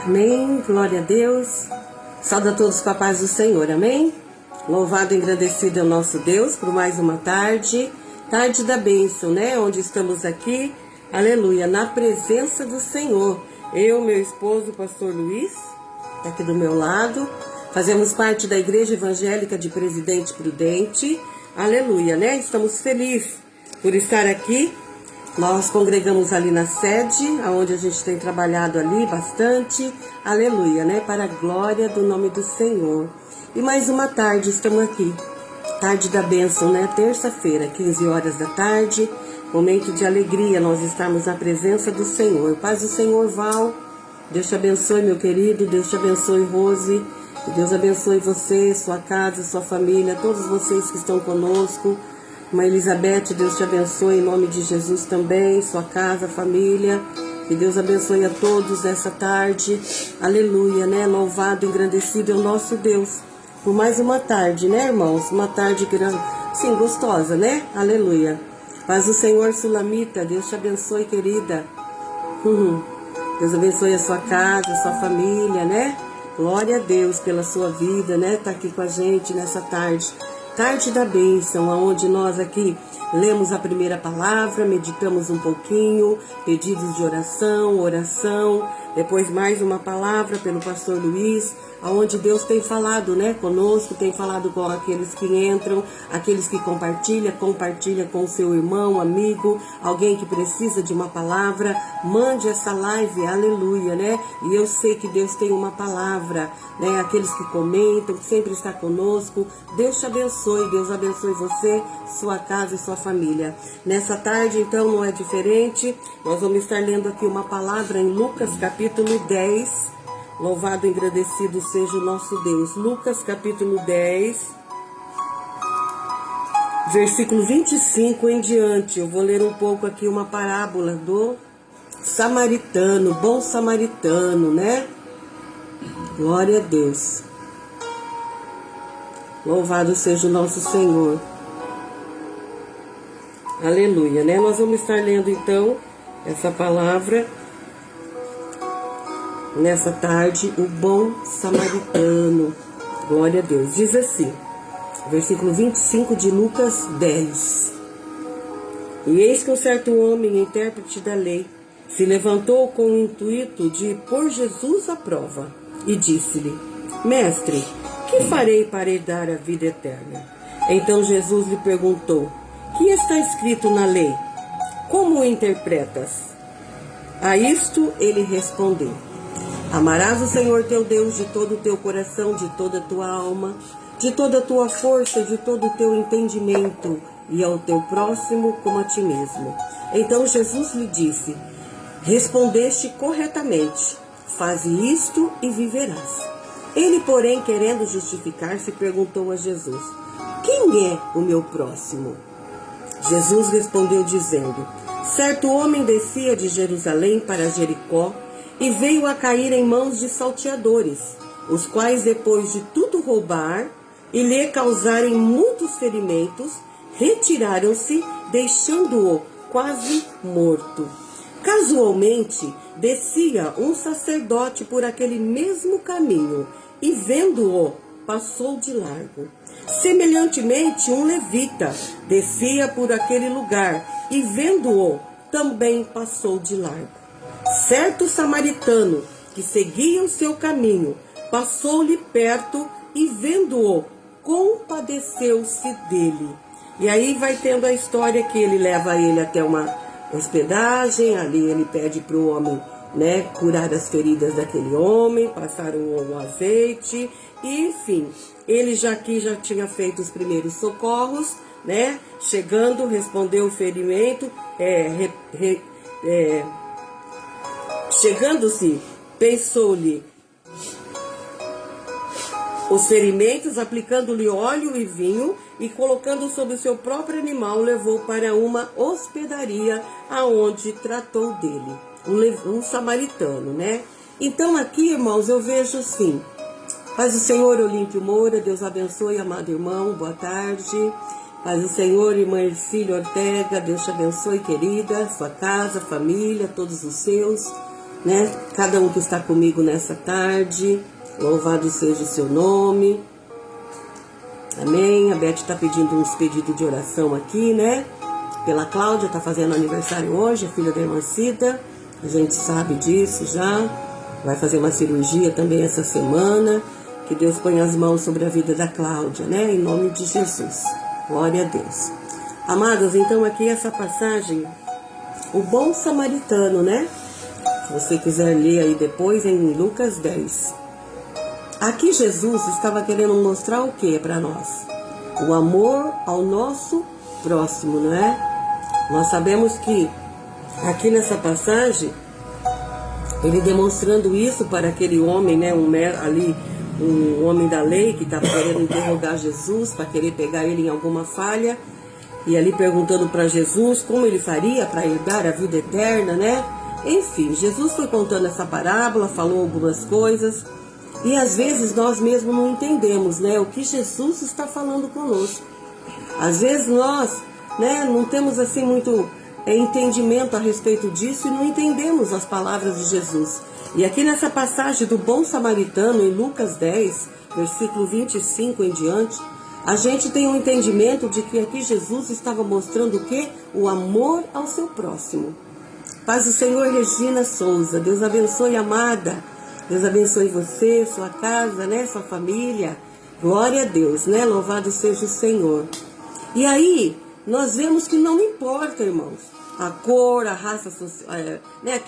Amém, glória a Deus. Saúde a todos com a paz do Senhor, amém? Louvado e agradecido é o nosso Deus por mais uma tarde da bênção, né? Onde estamos aqui, aleluia, na presença do Senhor. Eu, meu esposo, o pastor Luiz, tá aqui do meu lado, fazemos parte da Igreja Evangélica de Presidente Prudente, aleluia, né? Estamos felizes por estar aqui. Nós congregamos ali na sede, onde a gente tem trabalhado ali bastante, aleluia, né? Para a glória do nome do Senhor. E mais uma tarde, estamos aqui, tarde da bênção, né? Terça-feira, 15 horas da tarde, momento de alegria, nós estamos na presença do Senhor. Paz do Senhor, Val, Deus te abençoe, meu querido, Deus te abençoe, Rose, Deus abençoe você, sua casa, sua família, todos vocês que estão conosco. Irmã Elizabeth, Deus te abençoe em nome de Jesus também, sua casa, família. Que Deus abençoe a todos nessa tarde. Aleluia, né? Louvado e engrandecido é o nosso Deus. Por mais uma tarde, né, irmãos? Uma tarde grande, sim, gostosa, né? Aleluia. Paz do Senhor, Sulamita, Deus te abençoe, querida. Deus abençoe a sua casa, a sua família, né? Glória a Deus pela sua vida, né? Tá aqui com a gente nessa tarde. Tarde da bênção, onde nós aqui lemos a primeira palavra, meditamos um pouquinho, pedidos de oração, depois mais uma palavra pelo pastor Luiz, onde Deus tem falado, né, conosco, tem falado com aqueles que entram, aqueles que compartilha com o seu irmão, amigo, alguém que precisa de uma palavra, mande essa live, aleluia, né? E eu sei que Deus tem uma palavra, né? Aqueles que comentam, que sempre está conosco, Deus te abençoe, Deus abençoe você, sua casa e sua família. Nessa tarde, então, não é diferente, nós vamos estar lendo aqui uma palavra em Lucas capítulo 10, louvado e agradecido seja o nosso Deus. Lucas capítulo 10, versículo 25 em diante. Eu vou ler um pouco aqui uma parábola do samaritano, bom samaritano, né? Glória a Deus. Louvado seja o nosso Senhor. Aleluia, né? Nós vamos estar lendo então essa palavra nessa tarde, o bom samaritano. Glória a Deus. Diz assim, versículo 25 de Lucas 10. E eis que um certo homem, intérprete da lei, se levantou com o intuito de pôr Jesus à prova e disse-lhe: Mestre, que farei para herdar a vida eterna? Então Jesus lhe perguntou: que está escrito na lei? Como o interpretas? A isto ele respondeu: Amarás o Senhor teu Deus de todo o teu coração, de toda a tua alma, de toda a tua força, de todo o teu entendimento, e ao teu próximo como a ti mesmo. Então Jesus lhe disse: Respondeste corretamente, faze isto e viverás. Ele, porém, querendo justificar-se, perguntou a Jesus: Quem é o meu próximo? Jesus respondeu dizendo: Certo homem descia de Jerusalém para Jericó, e veio a cair em mãos de salteadores, os quais, depois de tudo roubar e lhe causarem muitos ferimentos, retiraram-se, deixando-o quase morto. Casualmente, descia um sacerdote por aquele mesmo caminho, e vendo-o, passou de largo. Semelhantemente, um levita descia por aquele lugar, e vendo-o, também passou de largo. Certo samaritano, que seguia o seu caminho, passou-lhe perto e, vendo-o, compadeceu-se dele. E aí vai tendo a história que ele leva ele até uma hospedagem, ali ele pede para o homem, né, curar as feridas daquele homem, passar o azeite, e enfim, ele já tinha feito os primeiros socorros, né, chegando, respondeu o ferimento, chegando-se, pensou-lhe os ferimentos, aplicando-lhe óleo e vinho, e colocando sobre o seu próprio animal, levou para uma hospedaria, aonde tratou dele. Um samaritano, né? Então aqui, irmãos, eu vejo assim: paz do Senhor, Olímpio Moura, Deus abençoe, amado irmão, boa tarde. Paz do Senhor, irmã Ercília Ortega, Deus te abençoe, querida, sua casa, família, todos os seus. né? Cada um que está comigo nessa tarde, louvado seja o seu nome. Amém. A Beth está pedindo uns pedidos de oração aqui, né? Pela Cláudia, está fazendo aniversário hoje, a filha da irmã Cida. A gente sabe disso já. Vai fazer uma cirurgia também essa semana. Que Deus ponha as mãos sobre a vida da Cláudia, né? Em nome de Jesus. Glória a Deus. Amados, então aqui essa passagem, o bom samaritano, né? Se você quiser ler aí depois em Lucas 10. Aqui Jesus estava querendo mostrar o que para nós? O amor ao nosso próximo, não é? Nós sabemos que aqui nessa passagem, ele demonstrando isso para aquele homem, né? Um homem da lei que estava querendo interrogar Jesus para querer pegar ele em alguma falha. E ali perguntando para Jesus como ele faria para herdar a vida eterna, né? Enfim, Jesus foi contando essa parábola, falou algumas coisas. E às vezes nós mesmos não entendemos, né, o que Jesus está falando conosco. Às vezes nós, né, não temos assim muito entendimento a respeito disso e não entendemos as palavras de Jesus. E aqui nessa passagem do bom samaritano, em Lucas 10, versículo 25 em diante, a gente tem um entendimento de que aqui Jesus estava mostrando o quê? O amor ao seu próximo. Paz do Senhor, Regina Souza. Deus abençoe, amada. Deus abençoe você, sua casa, né, sua família. Glória a Deus, né? Louvado seja o Senhor. E aí, nós vemos que não importa, irmãos, a cor, a raça social, né,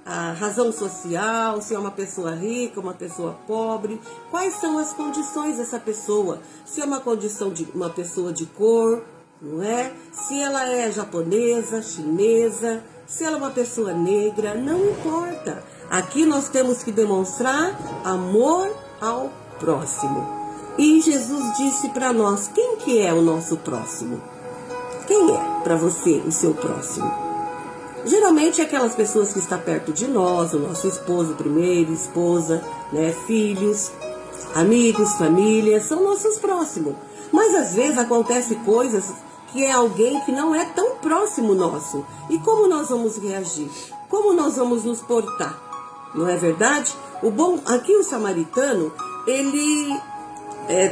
a razão social, se é uma pessoa rica, uma pessoa pobre, quais são as condições dessa pessoa? Se é uma condição de uma pessoa de cor, não é? Se ela é japonesa, chinesa, se ela é uma pessoa negra, não importa. Aqui nós temos que demonstrar amor ao próximo. E Jesus disse para nós, quem que é o nosso próximo? Quem é para você o seu próximo? Geralmente é aquelas pessoas que estão perto de nós, o nosso esposo primeiro, esposa, né, filhos, amigos, família, são nossos próximos. Mas às vezes acontece coisas que é alguém que não é tão próximo nosso. E como nós vamos reagir? Como nós vamos nos portar? Não é verdade? Aqui o samaritano, ele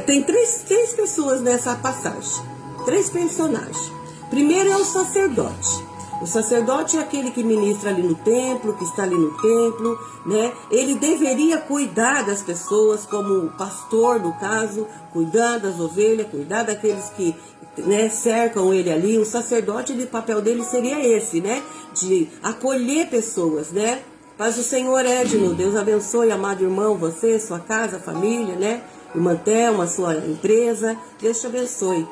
tem três pessoas nessa passagem. Três personagens. Primeiro é o sacerdote. O sacerdote é aquele que ministra ali no templo, que está ali no templo, né? Ele deveria cuidar das pessoas, como o pastor, no caso, cuidar das ovelhas, cuidar daqueles que, né, cercam ele ali. O sacerdote, o papel dele seria esse, né? De acolher pessoas, né? Paz do Senhor, Edno, Deus abençoe, amado irmão, você, sua casa, família, né? Irmã Thelma, sua empresa, Deus te abençoe.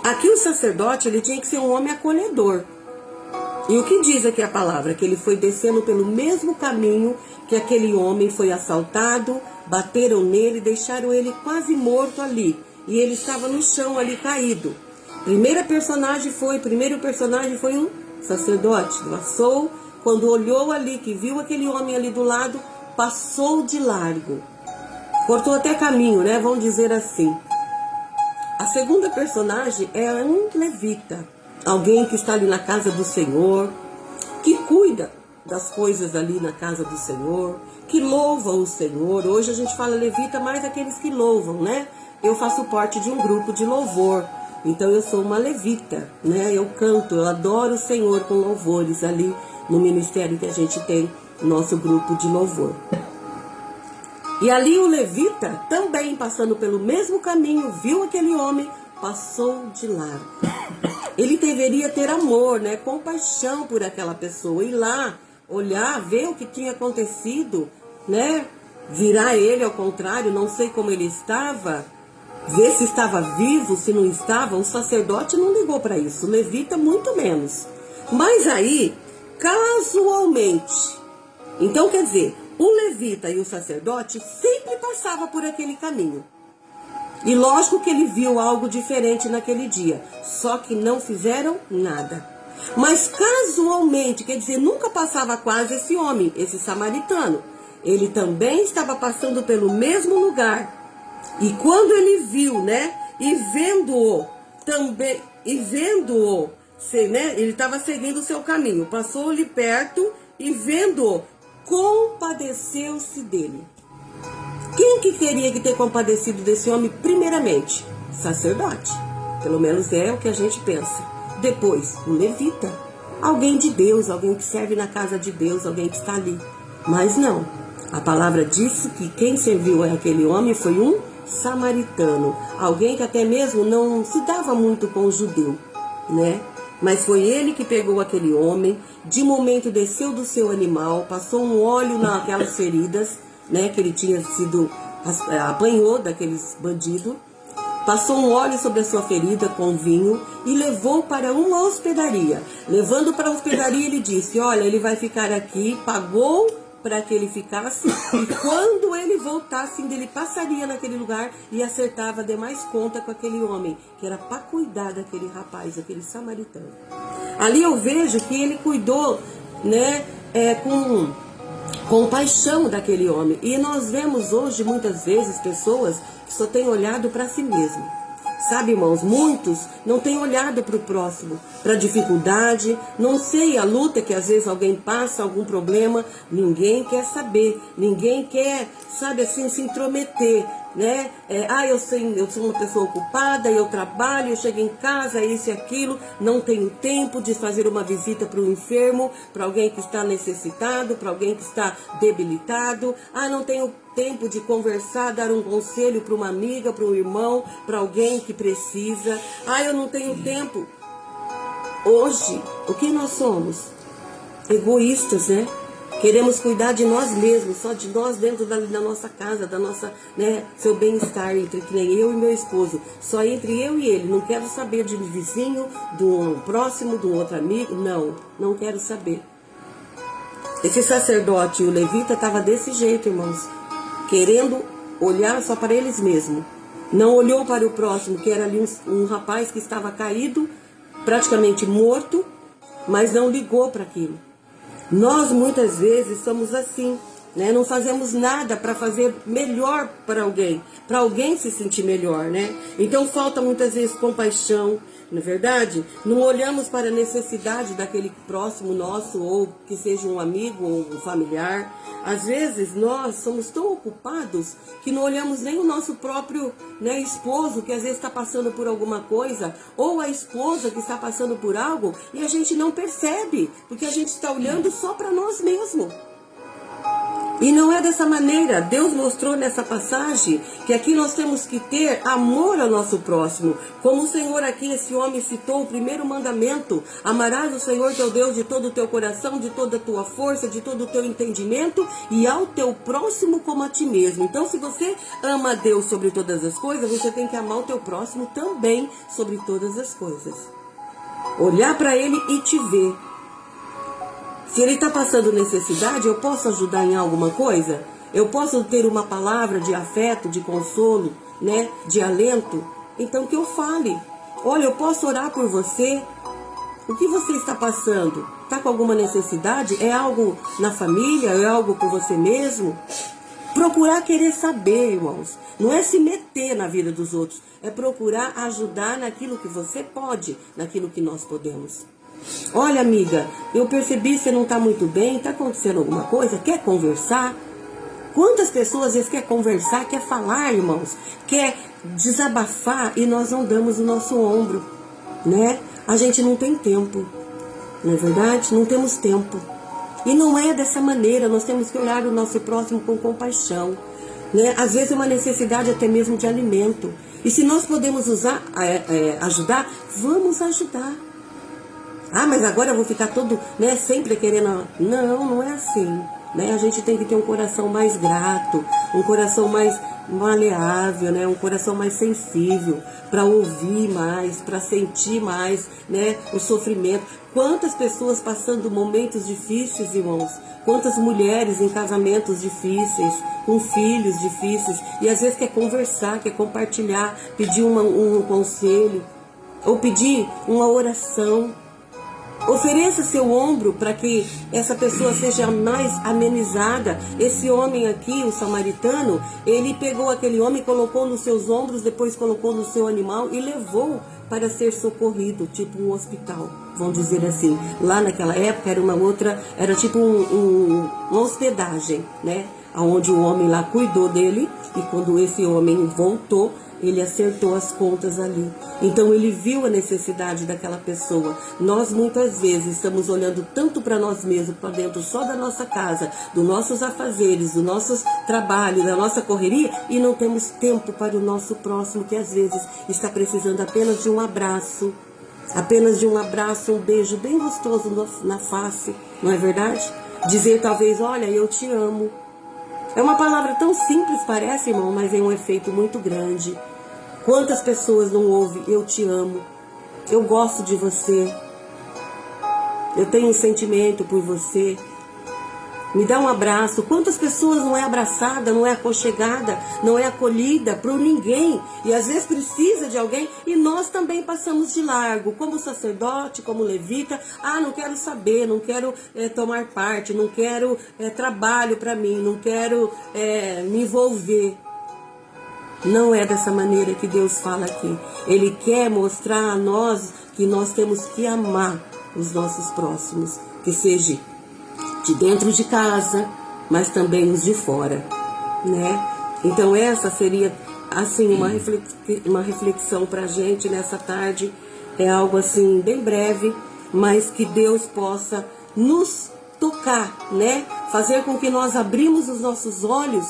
Aqui o sacerdote, ele tinha que ser um homem acolhedor. E o que diz aqui a palavra? Que ele foi descendo pelo mesmo caminho que aquele homem foi assaltado, bateram nele, deixaram ele quase morto ali. E ele estava no chão ali caído. Primeiro personagem foi o sacerdote. Passou, quando olhou ali, que viu aquele homem ali do lado, passou de largo. Cortou até caminho, né? Vamos dizer assim. A segunda personagem é um levita. Alguém que está ali na casa do Senhor, que cuida das coisas ali na casa do Senhor, que louva o Senhor. Hoje a gente fala levita, mais aqueles que louvam, né? Eu faço parte de um grupo de louvor, então eu sou uma levita, né? Eu canto, eu adoro o Senhor com louvores ali no ministério que a gente tem, nosso grupo de louvor. E ali o levita, também passando pelo mesmo caminho, viu aquele homem, passou de largo. Ele deveria ter amor, né? Compaixão por aquela pessoa. Ir lá, olhar, ver o que tinha acontecido, né? Virar ele ao contrário, não sei como ele estava. Ver se estava vivo, se não estava. O sacerdote não ligou para isso. O levita muito menos. Mas aí, casualmente. Então quer dizer, o levita e o sacerdote sempre passavam por aquele caminho. E lógico que ele viu algo diferente naquele dia, só que não fizeram nada. Mas casualmente, quer dizer, nunca passava quase esse homem, esse samaritano. Ele também estava passando pelo mesmo lugar. E quando ele viu, né, e vendo-o, né, ele estava seguindo o seu caminho, passou-lhe perto e vendo-o, compadeceu-se dele. Quem que teria que ter compadecido desse homem primeiramente? Sacerdote. Pelo menos é o que a gente pensa. Depois, um levita. Alguém de Deus, alguém que serve na casa de Deus, alguém que está ali. Mas não. A palavra disse que quem serviu aquele homem foi um samaritano. Alguém que até mesmo não se dava muito com o judeu, né? Mas foi ele que pegou aquele homem, de momento desceu do seu animal, passou um óleo naquelas feridas, né, que ele tinha sido, apanhou daqueles bandidos, passou um óleo sobre a sua ferida com vinho e levou para uma hospedaria. Levando para a hospedaria, ele disse, olha, ele vai ficar aqui, pagou para que ele ficasse, e quando ele voltasse, ele passaria naquele lugar e acertava demais conta com aquele homem, que era para cuidar daquele rapaz, aquele samaritano. Ali eu vejo que ele cuidou, né, com paixão daquele homem. E nós vemos hoje, muitas vezes, pessoas que só têm olhado para si mesmo. Sabe, irmãos, muitos não têm olhado para o próximo, para a dificuldade, não sei, a luta que às vezes alguém passa, algum problema, ninguém quer saber, ninguém quer, sabe assim, se intrometer, né? Eu sou uma pessoa ocupada, eu trabalho, eu chego em casa, isso e aquilo, não tenho tempo de fazer uma visita para o enfermo, para alguém que está necessitado, para alguém que está debilitado, não tenho tempo de conversar, dar um conselho para uma amiga, para um irmão, para alguém que precisa. Eu não tenho tempo. Hoje, o que nós somos? Egoístas, né? Queremos cuidar de nós mesmos, só de nós dentro da nossa casa, da nossa, né, seu bem-estar, entre que nem eu e meu esposo. Só entre eu e ele. Não quero saber de um vizinho, de um próximo, de um outro amigo. Não quero saber. Esse sacerdote e o levita estava desse jeito, irmãos. Querendo olhar só para eles mesmos. Não olhou para o próximo, que era ali um rapaz que estava caído, praticamente morto, mas não ligou para aquilo. Nós muitas vezes somos assim, né? Não fazemos nada para fazer melhor para alguém se sentir melhor, né? Então falta muitas vezes compaixão, não é verdade? Não olhamos para a necessidade daquele próximo nosso, ou que seja um amigo ou um familiar. Às vezes nós somos tão ocupados que não olhamos nem o nosso próprio, né, esposo, que às vezes está passando por alguma coisa, ou a esposa que está passando por algo, e a gente não percebe, porque a gente está olhando só para nós mesmos. E não é dessa maneira. Deus mostrou nessa passagem que aqui nós temos que ter amor ao nosso próximo. Como o Senhor aqui, esse homem citou o primeiro mandamento: amarás o Senhor teu Deus de todo o teu coração, de toda a tua força, de todo o teu entendimento, e ao teu próximo como a ti mesmo. Então, se você ama a Deus sobre todas as coisas, você tem que amar o teu próximo também sobre todas as coisas. Olhar para ele e te ver. Se ele está passando necessidade, eu posso ajudar em alguma coisa? Eu posso ter uma palavra de afeto, de consolo, né? De alento? Então que eu fale. Olha, eu posso orar por você? O que você está passando? Está com alguma necessidade? É algo na família? É algo com você mesmo? Procurar querer saber, irmãos. Não é se meter na vida dos outros. É procurar ajudar naquilo que você pode, naquilo que nós podemos. Olha, amiga, eu percebi que você não está muito bem, está acontecendo alguma coisa, quer conversar? Quantas pessoas às vezes quer conversar, quer falar, irmãos, quer desabafar e nós não damos o nosso ombro, né? A gente não tem tempo, não é verdade? Não temos tempo. E não é dessa maneira, nós temos que olhar o nosso próximo com compaixão, né? Às vezes é uma necessidade até mesmo de alimento. E se nós podemos ajudar, vamos ajudar. Mas agora eu vou ficar todo, né, sempre querendo... Não é assim, né? A gente tem que ter um coração mais grato, um coração mais maleável, né? Um coração mais sensível, para ouvir mais, para sentir mais, né, o sofrimento. Quantas pessoas passando momentos difíceis, irmãos? Quantas mulheres em casamentos difíceis, com filhos difíceis, e às vezes quer conversar, quer compartilhar, pedir um conselho, ou pedir uma oração. Ofereça seu ombro para que essa pessoa seja mais amenizada. Esse homem aqui, o samaritano, ele pegou aquele homem, colocou nos seus ombros, depois colocou no seu animal e levou para ser socorrido, tipo um hospital. vamos dizer assim. Lá naquela época era uma outra, era tipo uma hospedagem, né? Onde o homem lá cuidou dele, e quando esse homem voltou, ele acertou as contas ali. Então ele viu a necessidade daquela pessoa. Nós muitas vezes estamos olhando tanto para nós mesmos, para dentro só da nossa casa, dos nossos afazeres, do nosso trabalho, da nossa correria, e não temos tempo para o nosso próximo, que às vezes está precisando apenas de um abraço. Apenas de um abraço, um beijo bem gostoso na face, não é verdade? Dizer talvez, olha, eu te amo. É uma palavra tão simples, parece, irmão, mas tem um efeito muito grande. Quantas pessoas não ouvem, eu te amo, eu gosto de você, eu tenho um sentimento por você, me dá um abraço. Quantas pessoas não é abraçada, não é aconchegada, não é acolhida por ninguém, e às vezes precisa de alguém, e nós também passamos de largo, como sacerdote, como levita. Não quero saber, não quero tomar parte, não quero trabalho para mim, não quero me envolver. Não é dessa maneira que Deus fala aqui. Ele quer mostrar a nós que nós temos que amar os nossos próximos, que seja de dentro de casa, mas também os de fora, né? Então essa seria assim uma reflexão para a gente nessa tarde. É algo assim bem breve, mas que Deus possa nos tocar, né? Fazer com que nós abrimos os nossos olhos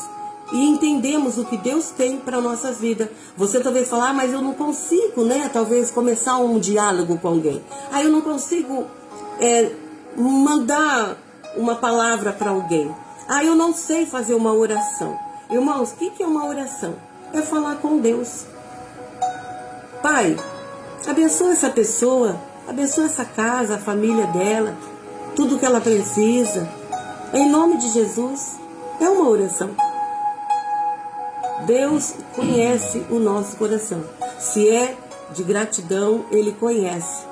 e entendemos o que Deus tem para a nossa vida. Você talvez falar, mas eu não consigo, né? Talvez começar um diálogo com alguém. Eu não consigo mandar uma palavra para alguém. Eu não sei fazer uma oração. Irmãos, o que é uma oração? É falar com Deus. Pai, abençoa essa pessoa, abençoa essa casa, a família dela, tudo que ela precisa. Em nome de Jesus, é uma oração. Deus conhece o nosso coração. Se é de gratidão, Ele conhece.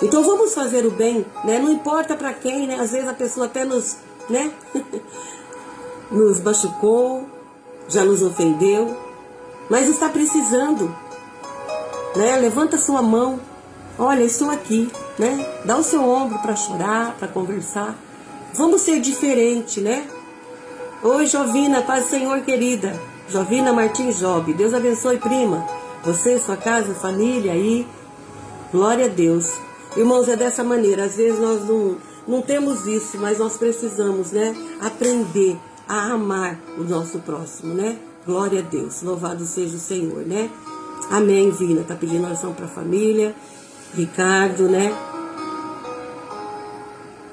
Então vamos fazer o bem, né? Não importa para quem, né? Às vezes a pessoa até nos machucou, já nos ofendeu, mas está precisando, né? Levanta sua mão, olha, estou aqui, né? Dá o seu ombro para chorar, para conversar. Vamos ser diferente, né? Oi, Jovina, paz do Senhor, querida. Jovina Martins Job, Deus abençoe, prima. Você, sua casa, família aí. Glória a Deus. Irmãos, é dessa maneira. Às vezes nós não temos isso, mas nós precisamos, né? Aprender a amar o nosso próximo, né? Glória a Deus. Louvado seja o Senhor, né? Amém, Vina. Tá pedindo oração para a família. Ricardo, né?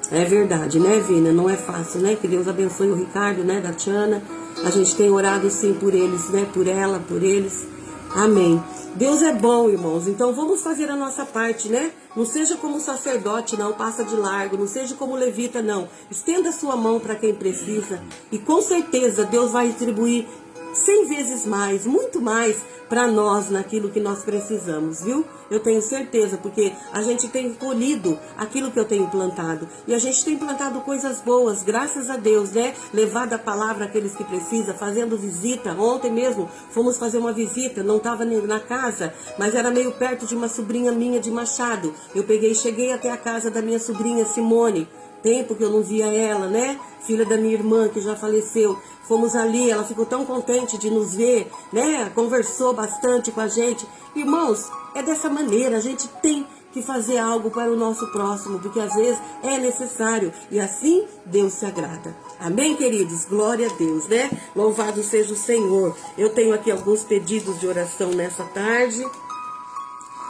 É verdade, né, Vina? Não é fácil, né? Que Deus abençoe o Ricardo, né? Da Tiana. A gente tem orado sim por eles, né? Por ela, por eles. Amém. Deus é bom, irmãos. Então vamos fazer a nossa parte, né? Não seja como sacerdote, não. Passa de largo. Não seja como levita, não. Estenda a sua mão para quem precisa. E com certeza Deus vai retribuir 100 vezes mais, muito mais para nós naquilo que nós precisamos, viu? Eu tenho certeza, porque a gente tem colhido aquilo que eu tenho plantado. E a gente tem plantado coisas boas, graças a Deus, né? Levado a palavra àqueles que precisam, fazendo visita. Ontem mesmo fomos fazer uma visita, não estava na casa, mas era meio perto de uma sobrinha minha de Machado. Eu cheguei até a casa da minha sobrinha Simone. Tempo que eu não via ela, né? Filha da minha irmã que já faleceu. Fomos ali, ela ficou tão contente de nos ver, né? Conversou bastante com a gente. Irmãos, é dessa maneira, a gente tem que fazer algo para o nosso próximo, porque às vezes é necessário, e assim Deus se agrada. Amém, queridos? Glória a Deus, né? Louvado seja o Senhor. Eu tenho aqui alguns pedidos de oração nessa tarde,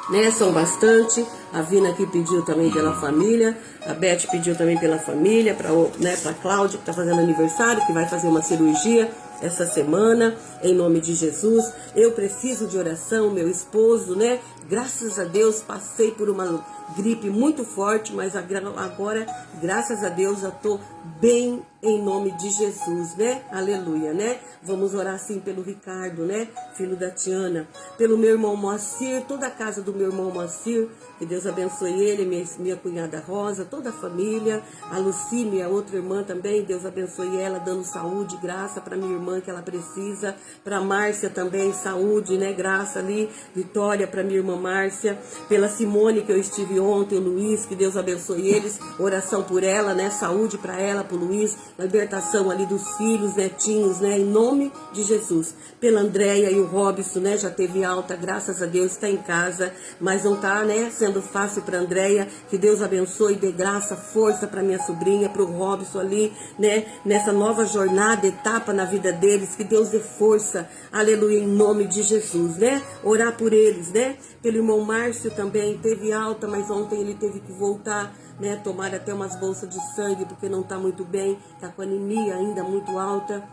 né? São bastante. A Vina aqui pediu também pela família, a Beth pediu também pela família, para a Cláudia, que está fazendo aniversário, que vai fazer uma cirurgia essa semana, em nome de Jesus. Eu preciso de oração, meu esposo, né? Graças a Deus, passei por uma gripe muito forte, mas agora, graças a Deus, já estou bem em nome de Jesus, né? Aleluia, né? Vamos orar assim pelo Ricardo, né? Filho da Tiana, pelo meu irmão Moacir, toda a casa do meu irmão Moacir, que Deus abençoe ele, minha cunhada Rosa, toda a família, a Luci, minha outra irmã também, Deus abençoe ela, dando saúde, graça para minha irmã que ela precisa, para Márcia também, saúde, né? Graça ali, vitória para minha irmã Márcia, pela Simone que eu estive ontem, o Luiz, que Deus abençoe eles, oração por ela, né, saúde para ela, pro Luiz, libertação ali dos filhos, netinhos, né, em nome de Jesus. Pela Andréia e o Robson, né, já teve alta, graças a Deus, está em casa, mas não tá, né, sendo fácil para Andréia, que Deus abençoe, dê graça, força para minha sobrinha, pro Robson ali, né, nessa nova jornada, etapa na vida deles, que Deus dê força, aleluia, em nome de Jesus, né, orar por eles, né, pelo irmão Márcio também, teve alta, mas ontem ele teve que voltar, né, tomar até umas bolsas de sangue, porque não está muito bem, está com anemia ainda muito alta.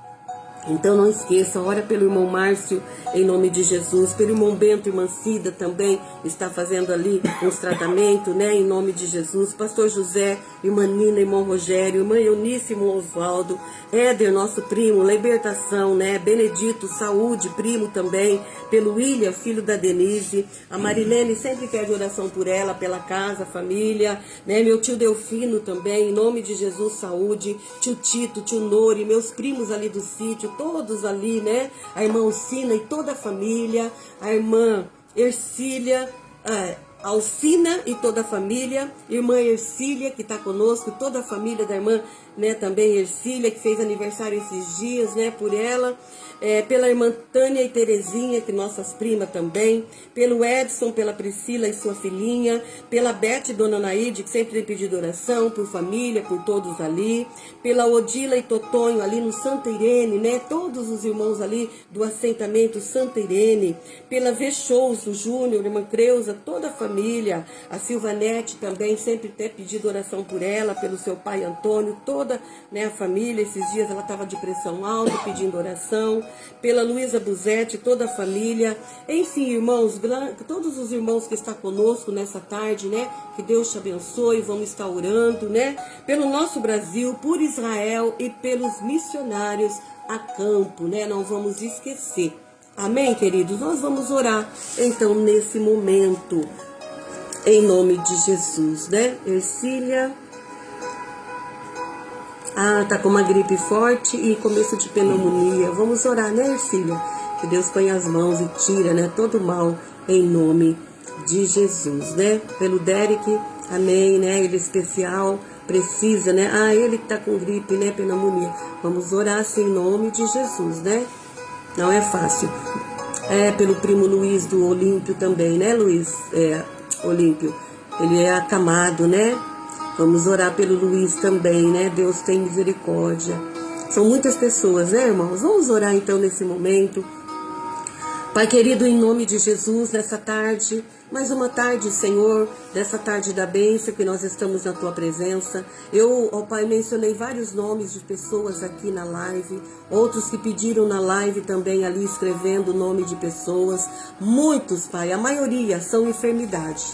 Então não esqueça, ora pelo irmão Márcio, em nome de Jesus, pelo irmão Bento e irmã Cida também, está fazendo ali uns tratamentos, né, em nome de Jesus, pastor José, irmã Nina, irmão Rogério, irmã Eunice, irmão Osvaldo, Éder, nosso primo, libertação, né, Benedito, saúde, primo também, pelo William, filho da Denise, a Marilene sempre pede oração por ela, pela casa, família, né, meu tio Delfino também, em nome de Jesus, saúde, tio Tito, tio Nori, meus primos ali do sítio, todos ali, né, a irmã Alcina e toda a família, a irmã Ercília, Alcina e toda a família, irmã Ercília que está conosco, toda a família da irmã, né, também Ercília, que fez aniversário esses dias, né, por ela, pela irmã Tânia e Terezinha, que nossas primas também, pelo Edson, pela Priscila e sua filhinha, pela Beth e Dona Naide, que sempre tem pedido oração, por família, por todos ali, pela Odila e Totonho ali no Santa Irene, né, todos os irmãos ali do assentamento Santa Irene, pela V-Shows, o Júnior, irmã Creuza, toda a família, a Silvanete também, sempre tem pedido oração por ela, pelo seu pai Antônio, toda, né, a família, esses dias ela estava de pressão alta, pedindo oração, pela Luísa Buzetti, toda a família, enfim, irmãos, todos os irmãos que estão conosco nessa tarde, né, que Deus te abençoe, vamos estar orando, né, pelo nosso Brasil, por Israel e pelos missionários a campo, né, não vamos esquecer. Amém, queridos? Nós vamos orar, então, nesse momento, em nome de Jesus, né? Ercília, tá com uma gripe forte e começo de pneumonia. Vamos orar, né, Ercília? Que Deus põe as mãos e tira, né, todo mal, em nome de Jesus, né? Pelo Derek, amém, né? Ele é especial, precisa, né? Ele que tá com gripe, né, pneumonia. Vamos orar, assim, em nome de Jesus, né? Não é fácil. Pelo primo Luiz do Olímpio também, né, Luiz? Olímpio. Ele é acamado, né? Vamos orar pelo Luiz também, né? Deus tem misericórdia. São muitas pessoas, né, irmãos? Vamos orar então nesse momento. Pai querido, em nome de Jesus, nessa tarde, mais uma tarde, Senhor, dessa tarde da bênção que nós estamos na Tua presença. Eu, ó Pai, mencionei vários nomes de pessoas aqui na live, outros que pediram na live também ali escrevendo o nome de pessoas. Muitos, Pai, a maioria são enfermidade.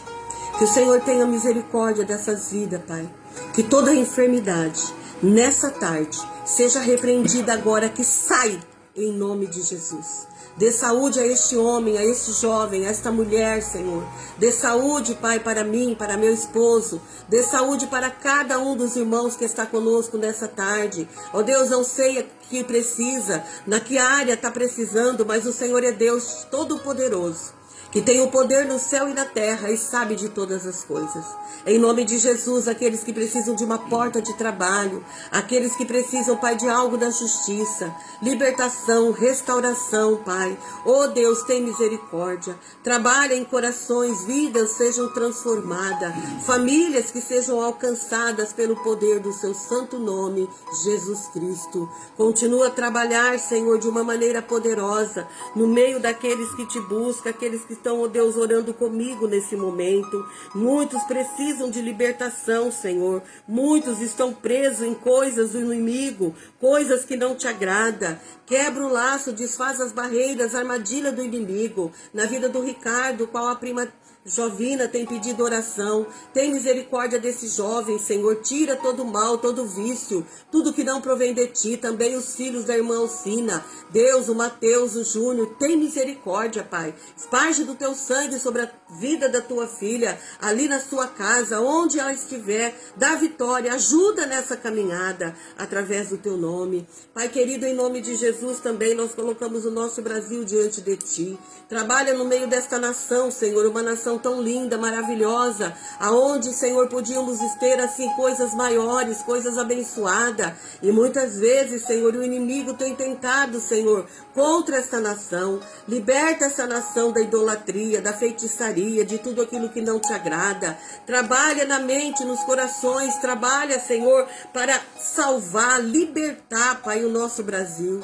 Que o Senhor tenha misericórdia dessas vidas, Pai. Que toda enfermidade, nessa tarde, seja repreendida agora, que sai em nome de Jesus. Dê saúde a este homem, a este jovem, a esta mulher, Senhor. Dê saúde, Pai, para mim, para meu esposo. Dê saúde para cada um dos irmãos que está conosco nessa tarde. Ó Deus, não sei o que precisa, na que área está precisando, mas o Senhor é Deus Todo-Poderoso, que tem o poder no céu e na terra e sabe de todas as coisas. Em nome de Jesus, aqueles que precisam de uma porta de trabalho, aqueles que precisam, Pai, de algo da justiça, libertação, restauração, Pai. Oh Deus, tem misericórdia. Trabalha em corações, vidas sejam transformadas, famílias que sejam alcançadas pelo poder do seu santo nome, Jesus Cristo. Continua a trabalhar, Senhor, de uma maneira poderosa, no meio daqueles que te buscam, aqueles que estão, oh Deus, orando comigo nesse momento. Muitos precisam de libertação, Senhor. Muitos estão presos em coisas do inimigo, coisas que não te agradam. Quebra o laço, desfaz as barreiras, a armadilha do inimigo. Na vida do Ricardo, qual a prima Jovina tem pedido oração. Tem misericórdia desse jovem, Senhor. Tira todo o mal, todo o vício, tudo que não provém de ti. Também os filhos da irmã Alcina. Deus, o Mateus, o Júnior. Tem misericórdia, Pai. Esparge do teu sangue sobre a vida da tua filha, ali na sua casa, onde ela estiver, dá vitória, ajuda nessa caminhada, através do teu nome. Pai querido, em nome de Jesus também, nós colocamos o nosso Brasil diante de ti. Trabalha no meio desta nação, Senhor, uma nação tão linda, maravilhosa, aonde, Senhor, podíamos ter, assim, coisas maiores, coisas abençoadas, e muitas vezes, Senhor, o inimigo tem tentado, Senhor, contra esta nação. Liberta essa nação da idolatria, da feitiçaria, de tudo aquilo que não te agrada. Trabalha na mente, nos corações, trabalha, Senhor, para salvar, libertar, Pai, o nosso Brasil.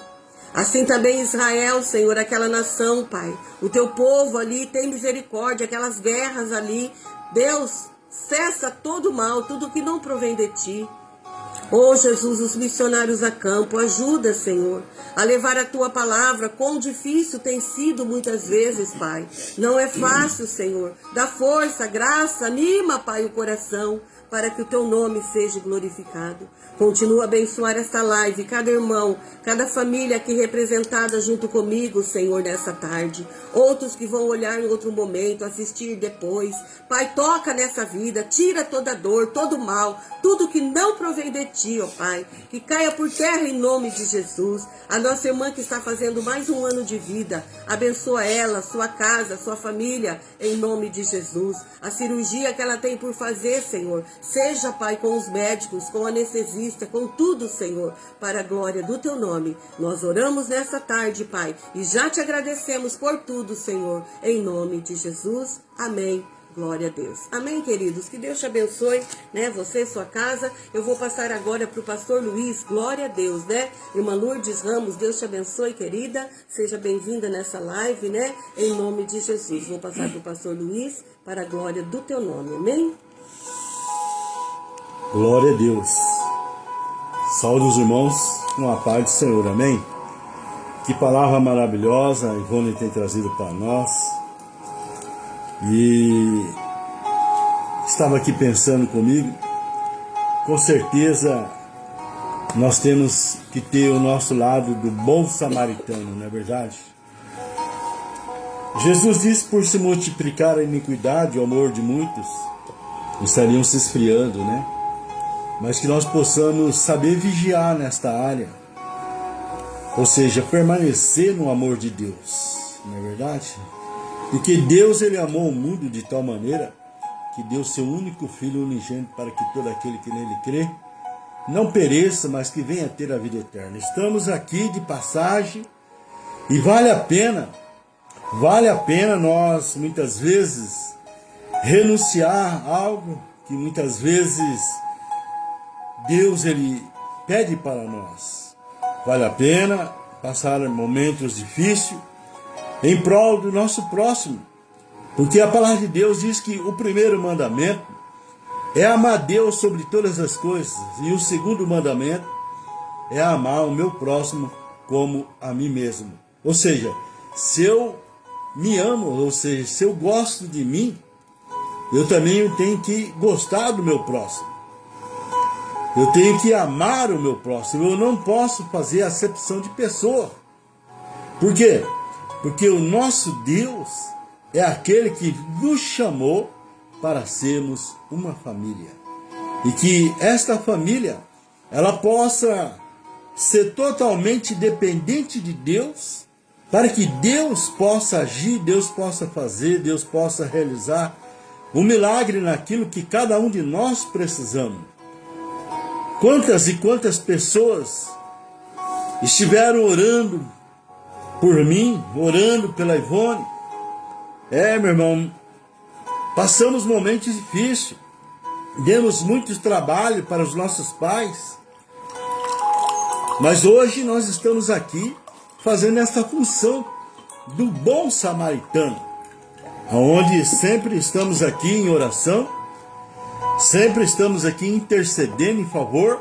Assim também Israel, Senhor, aquela nação, Pai, o teu povo ali, tem misericórdia, aquelas guerras ali. Deus, cessa todo o mal, tudo que não provém de ti. Oh Jesus, os missionários a campo, ajuda, Senhor, a levar a tua palavra. Quão difícil tem sido muitas vezes, Pai. Não é fácil, Senhor. Dá força, graça, anima, Pai, o coração, para que o teu nome seja glorificado. Continua a abençoar esta live, cada irmão, cada família aqui representada junto comigo, Senhor, nessa tarde. Outros que vão olhar em outro momento, assistir depois. Pai, toca nessa vida, tira toda dor, todo mal, tudo que não provém de ti, ó Pai. Que caia por terra em nome de Jesus. A nossa irmã que está fazendo mais um ano de vida, abençoa ela, sua casa, sua família, em nome de Jesus. A cirurgia que ela tem por fazer, Senhor, seja, Pai, com os médicos, com o anestesista, com tudo, Senhor, para a glória do teu nome. Nós oramos nessa tarde, Pai, e já te agradecemos por tudo, Senhor, em nome de Jesus. Amém. Glória a Deus. Amém, queridos? Que Deus te abençoe, né? Você, sua casa. Eu vou passar agora para o pastor Luiz. Glória a Deus, né? Irmã Lourdes Ramos, Deus te abençoe, querida. Seja bem-vinda nessa live, né? Em nome de Jesus. Vou passar para o pastor Luiz para a glória do teu nome. Amém? Glória a Deus. Saúde os irmãos com a paz do Senhor. Amém? Que palavra maravilhosa a Ivone tem trazido para nós. E estava aqui pensando comigo, com certeza nós temos que ter o nosso lado do bom samaritano, não é verdade? Jesus disse: por se multiplicar a iniquidade, o amor de muitos estariam se esfriando, né? Mas que nós possamos saber vigiar nesta área, ou seja, permanecer no amor de Deus, não é verdade? Porque Deus, Ele amou o mundo de tal maneira que deu seu único Filho unigênito para que todo aquele que nele crê não pereça, mas que venha ter a vida eterna. Estamos aqui de passagem e vale a pena nós muitas vezes renunciar a algo que muitas vezes Deus, Ele pede para nós. Vale a pena passar momentos difíceis em prol do nosso próximo, porque a palavra de Deus diz que o primeiro mandamento é amar Deus sobre todas as coisas, e o segundo mandamento é amar o meu próximo como a mim mesmo. Ou seja, se eu me amo, ou seja, se eu gosto de mim, eu também tenho que gostar do meu próximo. Eu tenho que amar o meu próximo. Eu não posso fazer acepção de pessoa. Por quê? Porque o nosso Deus é aquele que nos chamou para sermos uma família. E que esta família, ela possa ser totalmente dependente de Deus, para que Deus possa agir, Deus possa fazer, Deus possa realizar um milagre naquilo que cada um de nós precisamos. Quantas e quantas pessoas estiveram orando por mim, orando pela Ivone. Meu irmão, passamos momentos difíceis, demos muito trabalho para os nossos pais, mas hoje nós estamos aqui fazendo essa função do bom samaritano, onde sempre estamos aqui em oração, sempre estamos aqui intercedendo em favor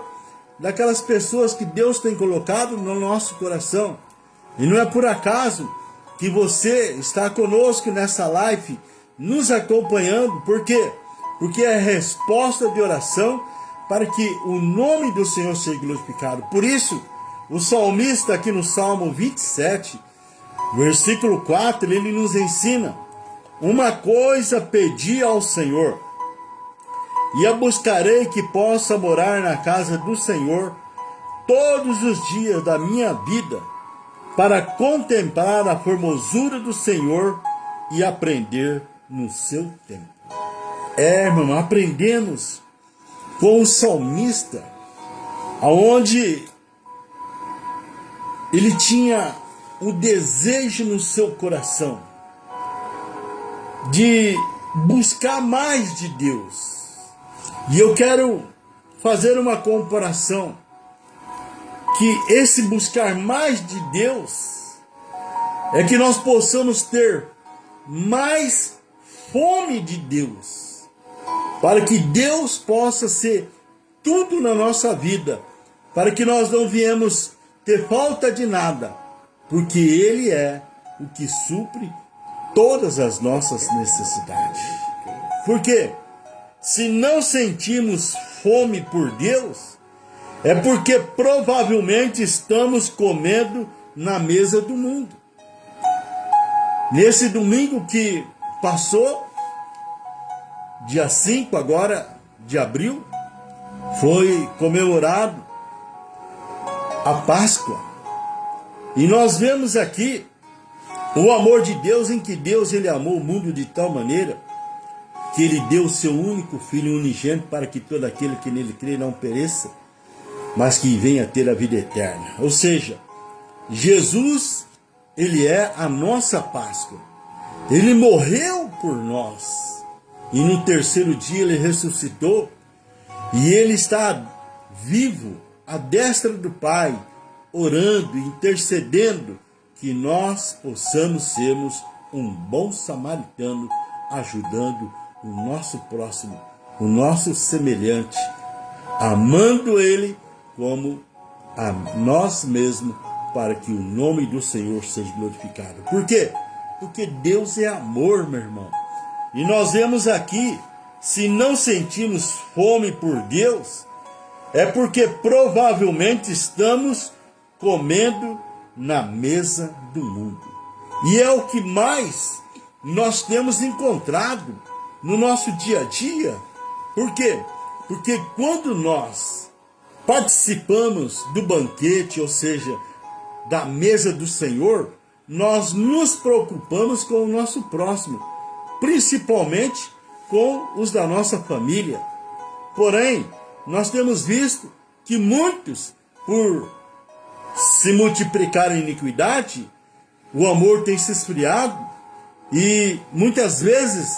daquelas pessoas que Deus tem colocado no nosso coração. E não é por acaso que você está conosco nessa live, nos acompanhando. Por quê? Porque é resposta de oração para que o nome do Senhor seja glorificado. Por isso, o salmista aqui no Salmo 27, versículo 4, ele nos ensina uma coisa pedi ao Senhor, e a buscarei, que possa morar na casa do Senhor todos os dias da minha vida, para contemplar a formosura do Senhor e aprender no seu tempo. Irmão, aprendemos com o salmista, aonde ele tinha o desejo no seu coração de buscar mais de Deus. E eu quero fazer uma comparação, que esse buscar mais de Deus é que nós possamos ter mais fome de Deus, para que Deus possa ser tudo na nossa vida, para que nós não viemos ter falta de nada, porque Ele é o que supre todas as nossas necessidades. Porque se não sentimos fome por Deus, é porque provavelmente estamos comendo na mesa do mundo. Nesse domingo que passou, dia 5 agora de abril, foi comemorado a Páscoa. E nós vemos aqui o amor de Deus, em que Deus ele amou o mundo de tal maneira que ele deu o seu único Filho unigênito, para que todo aquele que nele crê não pereça, mas que venha a ter a vida eterna. Ou seja, Jesus, ele é a nossa Páscoa. Ele morreu por nós. E no terceiro dia ele ressuscitou. E ele está vivo à destra do Pai, orando, intercedendo, que nós possamos sermos um bom samaritano, ajudando o nosso próximo, o nosso semelhante, amando ele como a nós mesmos, para que o nome do Senhor seja glorificado. Por quê? Porque Deus é amor, meu irmão. E nós vemos aqui, se não sentimos fome por Deus, é porque provavelmente estamos comendo na mesa do mundo. E é o que mais nós temos encontrado no nosso dia a dia. Por quê? Porque quando nós participamos do banquete, ou seja, da mesa do Senhor, nós nos preocupamos com o nosso próximo, principalmente com os da nossa família. Porém, nós temos visto que muitos, por se multiplicar em iniquidade, o amor tem se esfriado e muitas vezes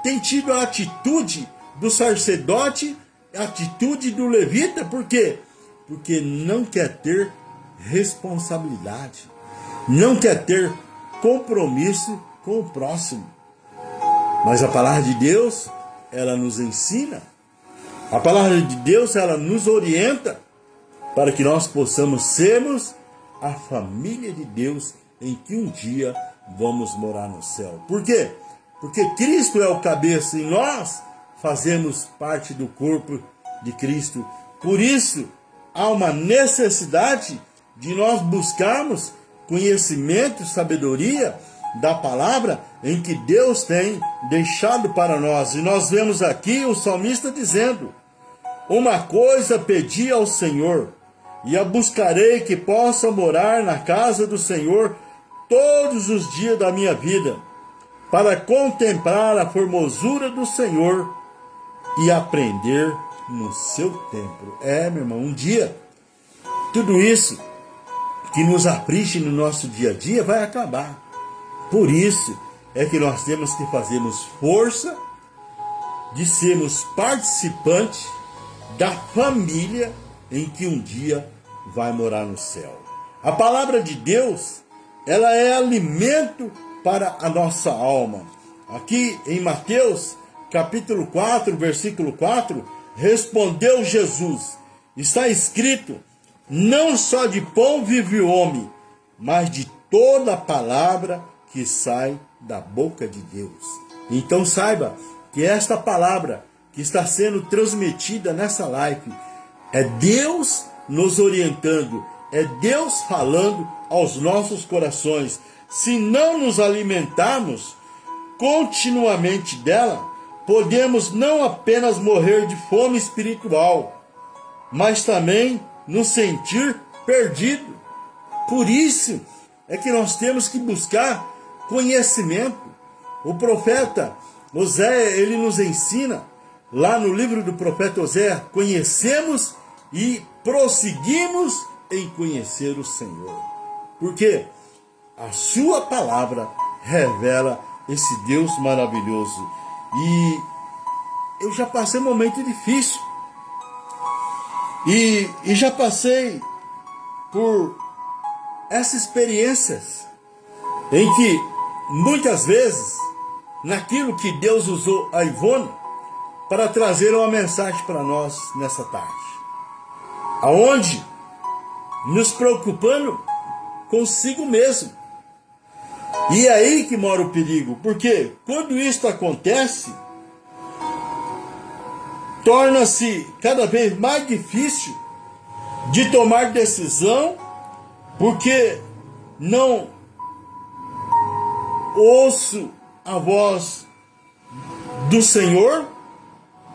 tem tido a atitude do sacerdote, a atitude do levita. Por quê? Porque não quer ter responsabilidade, não quer ter compromisso com o próximo. Mas a palavra de Deus, ela nos ensina, a palavra de Deus, ela nos orienta para que nós possamos sermos a família de Deus, em que um dia vamos morar no céu. Por quê? Porque Cristo é o cabeça e nós fazemos parte do corpo de Cristo. Por isso, há uma necessidade de nós buscarmos conhecimento, sabedoria da palavra em que Deus tem deixado para nós. E nós vemos aqui o salmista dizendo: uma coisa pedi ao Senhor, e a buscarei, que possa morar na casa do Senhor todos os dias da minha vida, para contemplar a formosura do Senhor e aprender no seu templo. Meu irmão, um dia, tudo isso que nos aflige no nosso dia a dia vai acabar. Por isso é que nós temos que fazermos força de sermos participantes da família em que um dia vai morar no céu. A palavra de Deus, ela é alimento para a nossa alma. Aqui em Mateus, capítulo 4, versículo 4, respondeu Jesus: está escrito, não só de pão vive o homem, mas de toda a palavra que sai da boca de Deus. Então saiba que esta palavra que está sendo transmitida nessa live é Deus nos orientando, é Deus falando aos nossos corações. Se não nos alimentarmos, continuamente dela, podemos não apenas morrer de fome espiritual, mas também nos sentir perdido. Por isso é que nós temos que buscar conhecimento. O profeta Oséias, ele nos ensina, lá no livro do profeta Oséias, conhecemos e prosseguimos em conhecer o Senhor. Porque a sua palavra revela esse Deus maravilhoso. E eu já passei um momento difícil. E já passei por essas experiências em que muitas vezes, naquilo que Deus usou a Ivone para trazer uma mensagem para nós nessa tarde, aonde nos preocupando consigo mesmo. E é aí que mora o perigo, porque quando isto acontece, torna-se cada vez mais difícil de tomar decisão, porque não ouço a voz do Senhor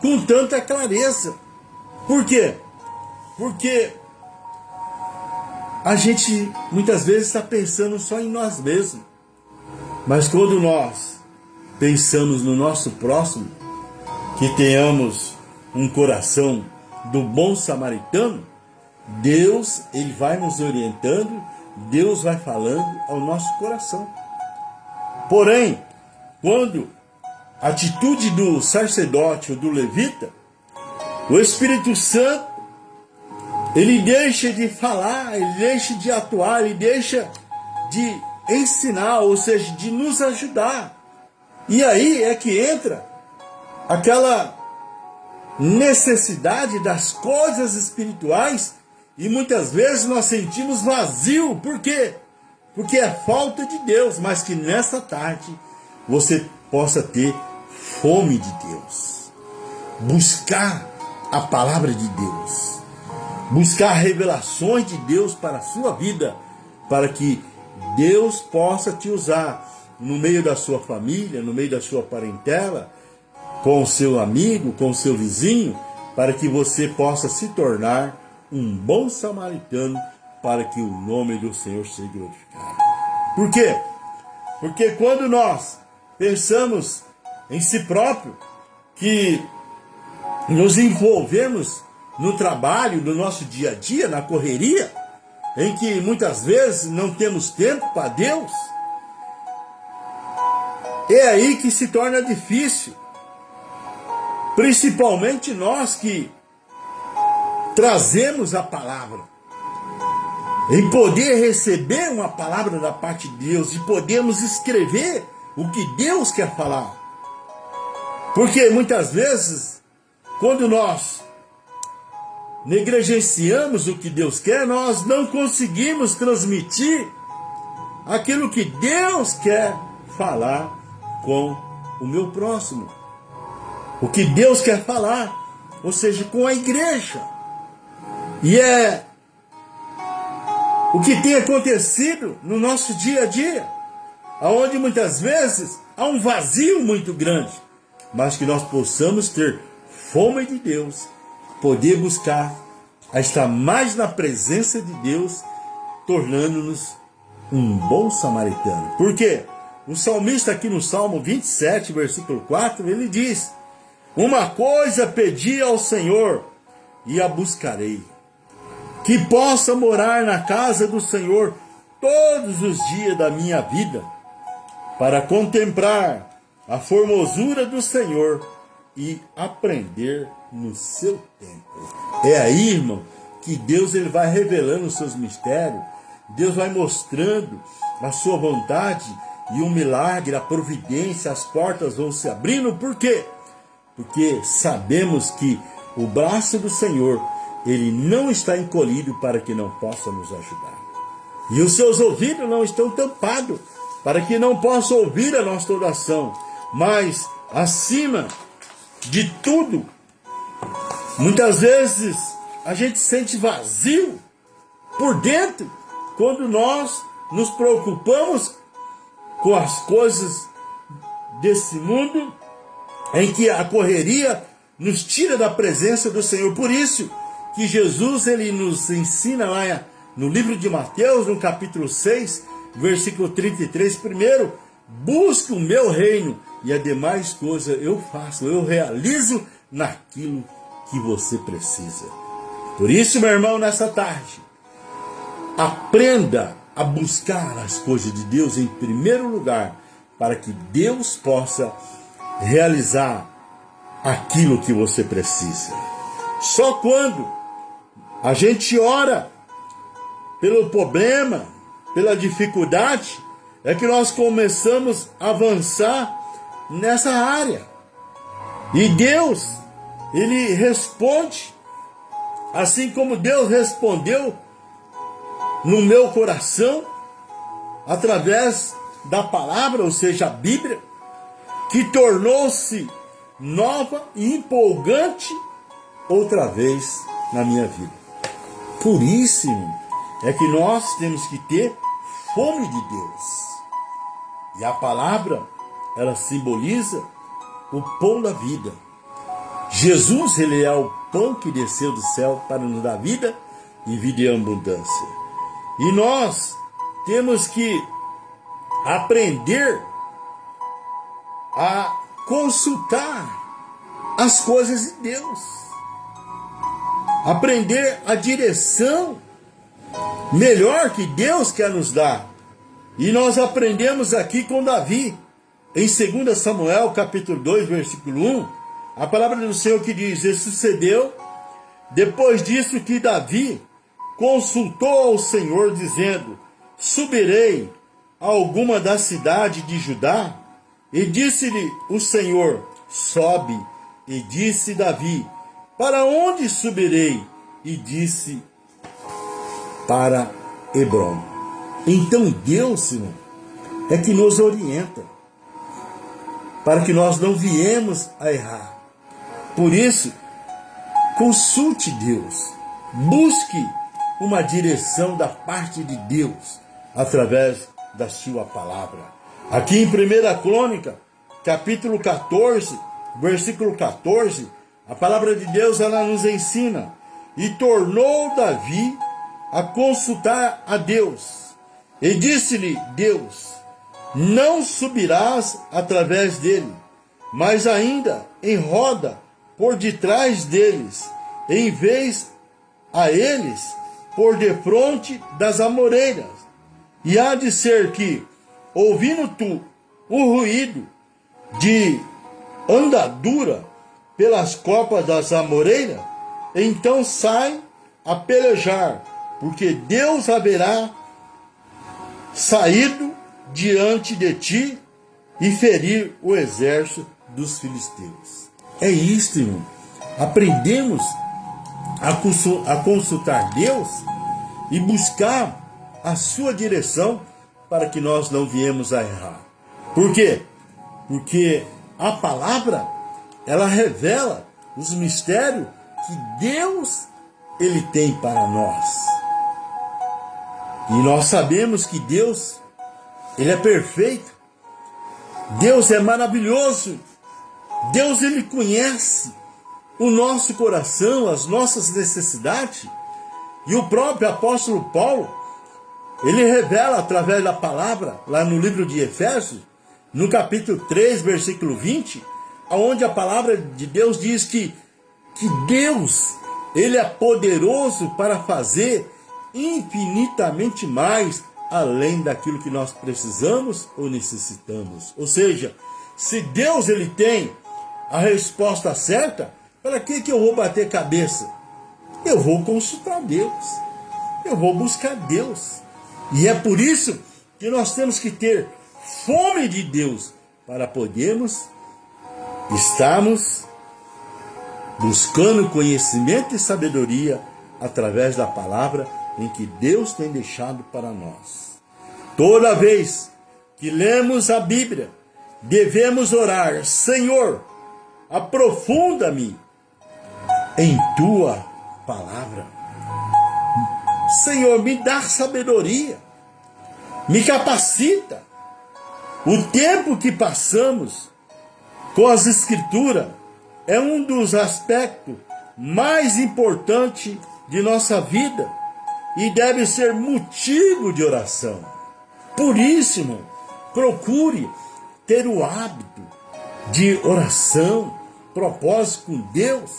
com tanta clareza. Por quê? Porque a gente muitas vezes está pensando só em nós mesmos. Mas quando nós pensamos no nosso próximo, que tenhamos um coração do bom samaritano, Deus, ele vai nos orientando, Deus vai falando ao nosso coração. Porém, quando a atitude do sacerdote ou do levita, o Espírito Santo, ele deixa de falar, ele deixa de atuar, ele deixa de ensinar, ou seja, de nos ajudar. E aí é que entra aquela necessidade das coisas espirituais, e muitas vezes nós sentimos vazio. Por quê? Porque é falta de Deus. Mas que nessa tarde você possa ter fome de Deus, buscar a palavra de Deus, buscar revelações de Deus para a sua vida, para que Deus possa te usar no meio da sua família, no meio da sua parentela, com o seu amigo, com o seu vizinho, para que você possa se tornar um bom samaritano, para que o nome do Senhor seja glorificado. Por quê? Porque quando nós pensamos em si próprio, que nos envolvemos no trabalho, no nosso dia a dia, na correria, em que muitas vezes não temos tempo para Deus, é aí que se torna difícil. Principalmente nós que trazemos a palavra, em poder receber uma palavra da parte de Deus, e podemos escrever o que Deus quer falar. Porque muitas vezes, quando nós negligenciamos o que Deus quer, nós não conseguimos transmitir aquilo que Deus quer falar com o meu próximo. O que Deus quer falar, ou seja, com a igreja. E é o que tem acontecido no nosso dia a dia, onde muitas vezes há um vazio muito grande, mas que nós possamos ter fome de Deus, poder buscar a estar mais na presença de Deus, tornando-nos um bom samaritano. Por quê? O salmista aqui no Salmo 27, versículo 4, ele diz: uma coisa pedi ao Senhor e a buscarei, que possa morar na casa do Senhor todos os dias da minha vida, para contemplar a formosura do Senhor e aprender no seu tempo. É aí, irmão, que Deus ele vai revelando os seus mistérios, Deus vai mostrando a sua vontade, e o milagre, a providência, as portas vão se abrindo. Por quê? Porque sabemos que o braço do Senhor, ele não está encolhido para que não possa nos ajudar. E os seus ouvidos não estão tampados para que não possa ouvir a nossa oração. Mas, acima de tudo, muitas vezes a gente sente vazio por dentro quando nós nos preocupamos com as coisas desse mundo em que a correria nos tira da presença do Senhor. Por isso que Jesus ele nos ensina lá no livro de Mateus, no capítulo 6, versículo 33, primeiro, busque o meu reino e as demais coisas eu faço, eu realizo naquilo que você precisa. Por isso, meu irmão, nessa tarde, aprenda a buscar as coisas de Deus em primeiro lugar, para que Deus possa realizar aquilo que você precisa. Só quando a gente ora pelo problema, pela dificuldade, é que nós começamos a avançar nessa área. E Deus, ele responde, assim como Deus respondeu no meu coração, através da palavra, ou seja, a Bíblia, que tornou-se nova e empolgante outra vez na minha vida. Por isso é que nós temos que ter fome de Deus. E a palavra, ela simboliza o pão da vida. Jesus, ele é o pão que desceu do céu para nos dar vida e vida em abundância. E nós temos que aprender a consultar as coisas de Deus. Aprender a direção melhor que Deus quer nos dar. E nós aprendemos aqui com Davi, em 2 Samuel, capítulo 2, versículo 1, a palavra do Senhor que diz: e sucedeu, depois disso, que Davi consultou ao Senhor, dizendo: subirei a alguma da cidade de Judá? E disse-lhe o Senhor: sobe. E disse Davi: para onde subirei? E disse: para Hebrom. Então Deus, irmão, é que nos orienta, para que nós não viemos a errar. Por isso, consulte Deus, busque uma direção da parte de Deus, através da sua palavra. Aqui em 1 Crônica, capítulo 14, versículo 14, a palavra de Deus, ela nos ensina: e tornou Davi a consultar a Deus, e disse-lhe Deus: não subirás através dele, mas ainda em roda por detrás deles, em vez a eles por defronte das amoreiras. E há de ser que, ouvindo tu o ruído de andadura pelas copas das amoreiras, então sai a pelejar, porque Deus haverá saído diante de ti e ferir o exército dos filisteus. É isto, irmão. Aprendemos a consultar Deus e buscar a sua direção, para que nós não viemos a errar. Por quê? Porque a palavra, ela revela os mistérios que Deus, ele tem para nós. E nós sabemos que Deus, ele é perfeito. Deus é maravilhoso. Deus, ele conhece o nosso coração, as nossas necessidades. E o próprio apóstolo Paulo, ele revela através da palavra, lá no livro de Efésios, no capítulo 3, versículo 20, onde a palavra de Deus diz que Deus, ele é poderoso para fazer infinitamente mais além daquilo que nós precisamos ou necessitamos. Ou seja, se Deus, ele tem a resposta certa, para que eu vou bater cabeça? Eu vou consultar Deus, eu vou buscar Deus. E é por isso que nós temos que ter fome de Deus, para podermos estarmos buscando conhecimento e sabedoria através da palavra em que Deus tem deixado para nós. Toda vez que lemos a Bíblia, devemos orar: Senhor, aprofunda-me em tua palavra. Senhor, me dá sabedoria, me capacita O tempo que passamos com as Escrituras é um dos aspectos mais importantes de nossa vida e deve ser motivo de oração. Por isso, irmão, procure ter o hábito de oração, propósito com Deus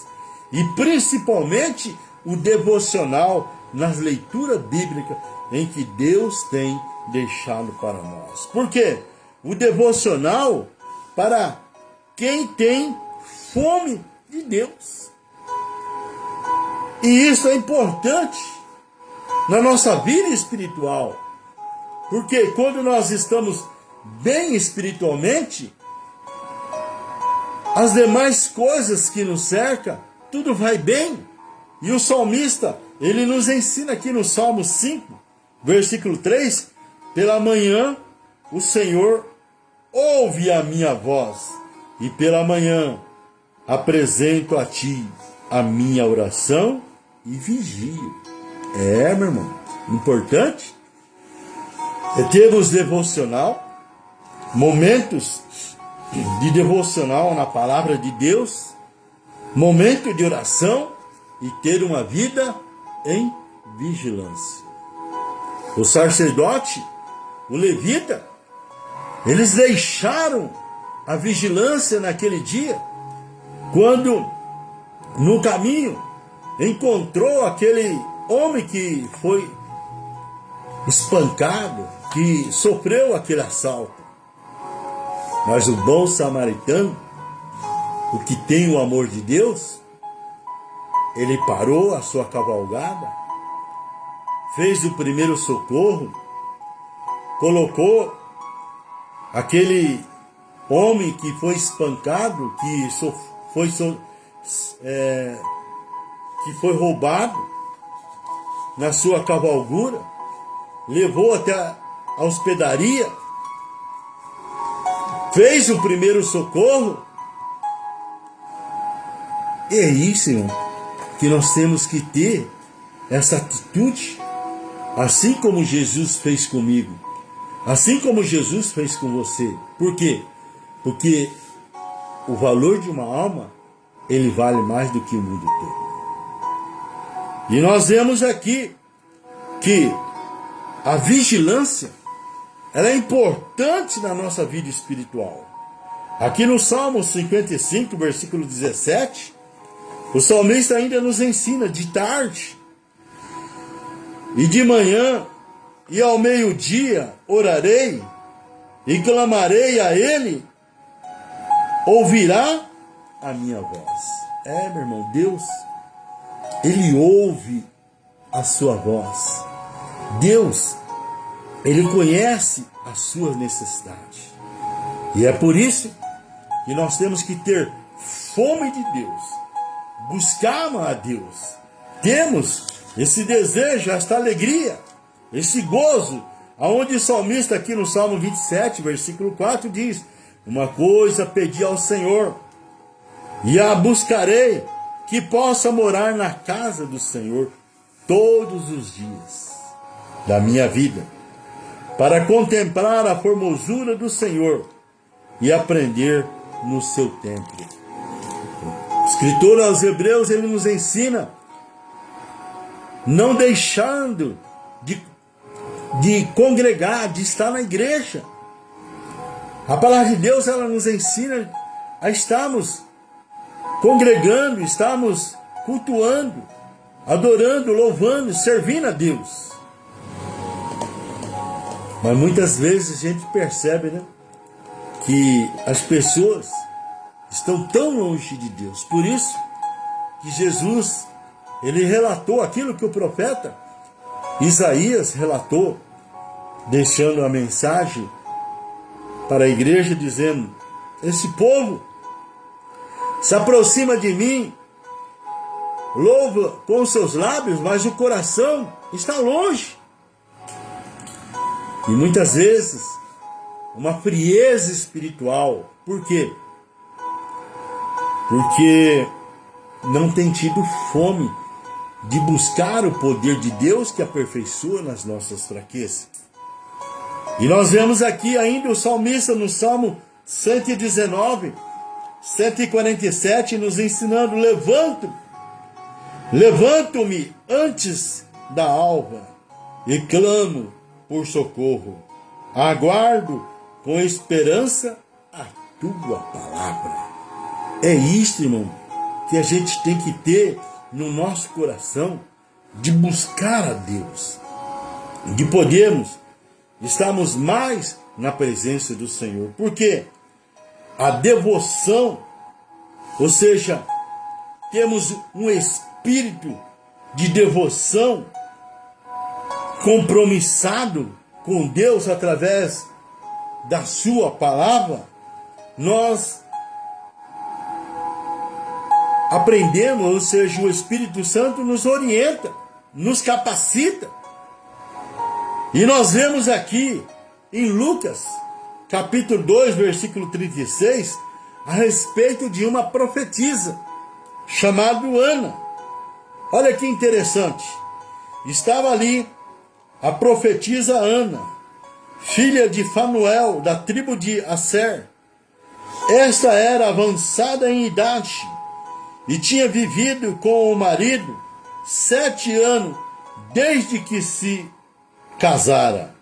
e principalmente o devocional nas leituras bíblicas em que Deus tem deixado para nós. Por quê? O devocional para quem tem fome de Deus. E isso é importante na nossa vida espiritual. Porque quando nós estamos bem espiritualmente, as demais coisas que nos cercam, tudo vai bem. E o salmista, ele nos ensina aqui no Salmo 5, versículo 3, pela manhã o Senhor ouve a minha voz, e pela manhã apresento a ti a minha oração e vigio. Meu irmão, importante é termos devocional, momentos de devocional na palavra de Deus, momento de oração e ter uma vida em vigilância. O sacerdote, o levita, eles deixaram a vigilância naquele dia, quando no caminho encontrou aquele homem que foi espancado, que sofreu aquele assalto. Mas o bom samaritano, o que tem o amor de Deus, ele parou a sua cavalgada, fez o primeiro socorro, colocou aquele homem que foi espancado, que foi roubado na sua cavalgura, levou até a hospedaria, fez o primeiro socorro. E é isso, irmão, que nós temos que ter essa atitude, assim como Jesus fez comigo, assim como Jesus fez com você. Por quê? Porque o valor de uma alma, ele vale mais do que o mundo todo. E nós vemos aqui que a vigilância, ela é importante na nossa vida espiritual. Aqui no Salmo 55, versículo 17, o salmista ainda nos ensina: de tarde e de manhã e ao meio-dia orarei e clamarei a Ele, ouvirá a minha voz. Meu irmão, Deus, Ele ouve a sua voz. Deus, Ele conhece as suas necessidades. E é por isso que nós temos que ter fome de Deus, buscar a Deus. Temos esse desejo, esta alegria, esse gozo, aonde o salmista aqui no Salmo 27, versículo 4 diz: uma coisa pedi ao Senhor, e a buscarei, que possa morar na casa do Senhor todos os dias da minha vida, para contemplar a formosura do Senhor e aprender no seu templo. O escritor aos Hebreus, ele nos ensina não deixando de congregar, de estar na igreja. A palavra de Deus, ela nos ensina a estarmos congregando, estarmos cultuando, adorando, louvando, servindo a Deus. Mas muitas vezes a gente percebe, né, que as pessoas estão tão longe de Deus. Por isso que Jesus, ele relatou aquilo que o profeta Isaías relatou, deixando a mensagem para a igreja, dizendo: esse povo se aproxima de mim, louva com os seus lábios, mas o coração está longe. E muitas vezes uma frieza espiritual. Por quê? Porque não tem tido fome de buscar o poder de Deus que aperfeiçoa nas nossas fraquezas. E nós vemos aqui ainda o salmista no Salmo 119, 147, nos ensinando: levanto-me antes da alva e clamo por socorro. Aguardo com esperança a tua palavra. É isto, irmão, que a gente tem que ter no nosso coração, de buscar a Deus, de podermos estarmos mais na presença do Senhor. Porque a devoção, ou seja, temos um espírito de devoção compromissado com Deus através da sua palavra, nós aprendemos, ou seja, o Espírito Santo nos orienta, nos capacita. E nós vemos aqui em Lucas, capítulo 2, versículo 36, a respeito de uma profetisa chamada Ana. Olha que interessante. Estava ali a profetisa Ana, filha de Fanuel, da tribo de Asser. Esta era avançada em idade e tinha vivido com o marido 7 anos desde que se casara.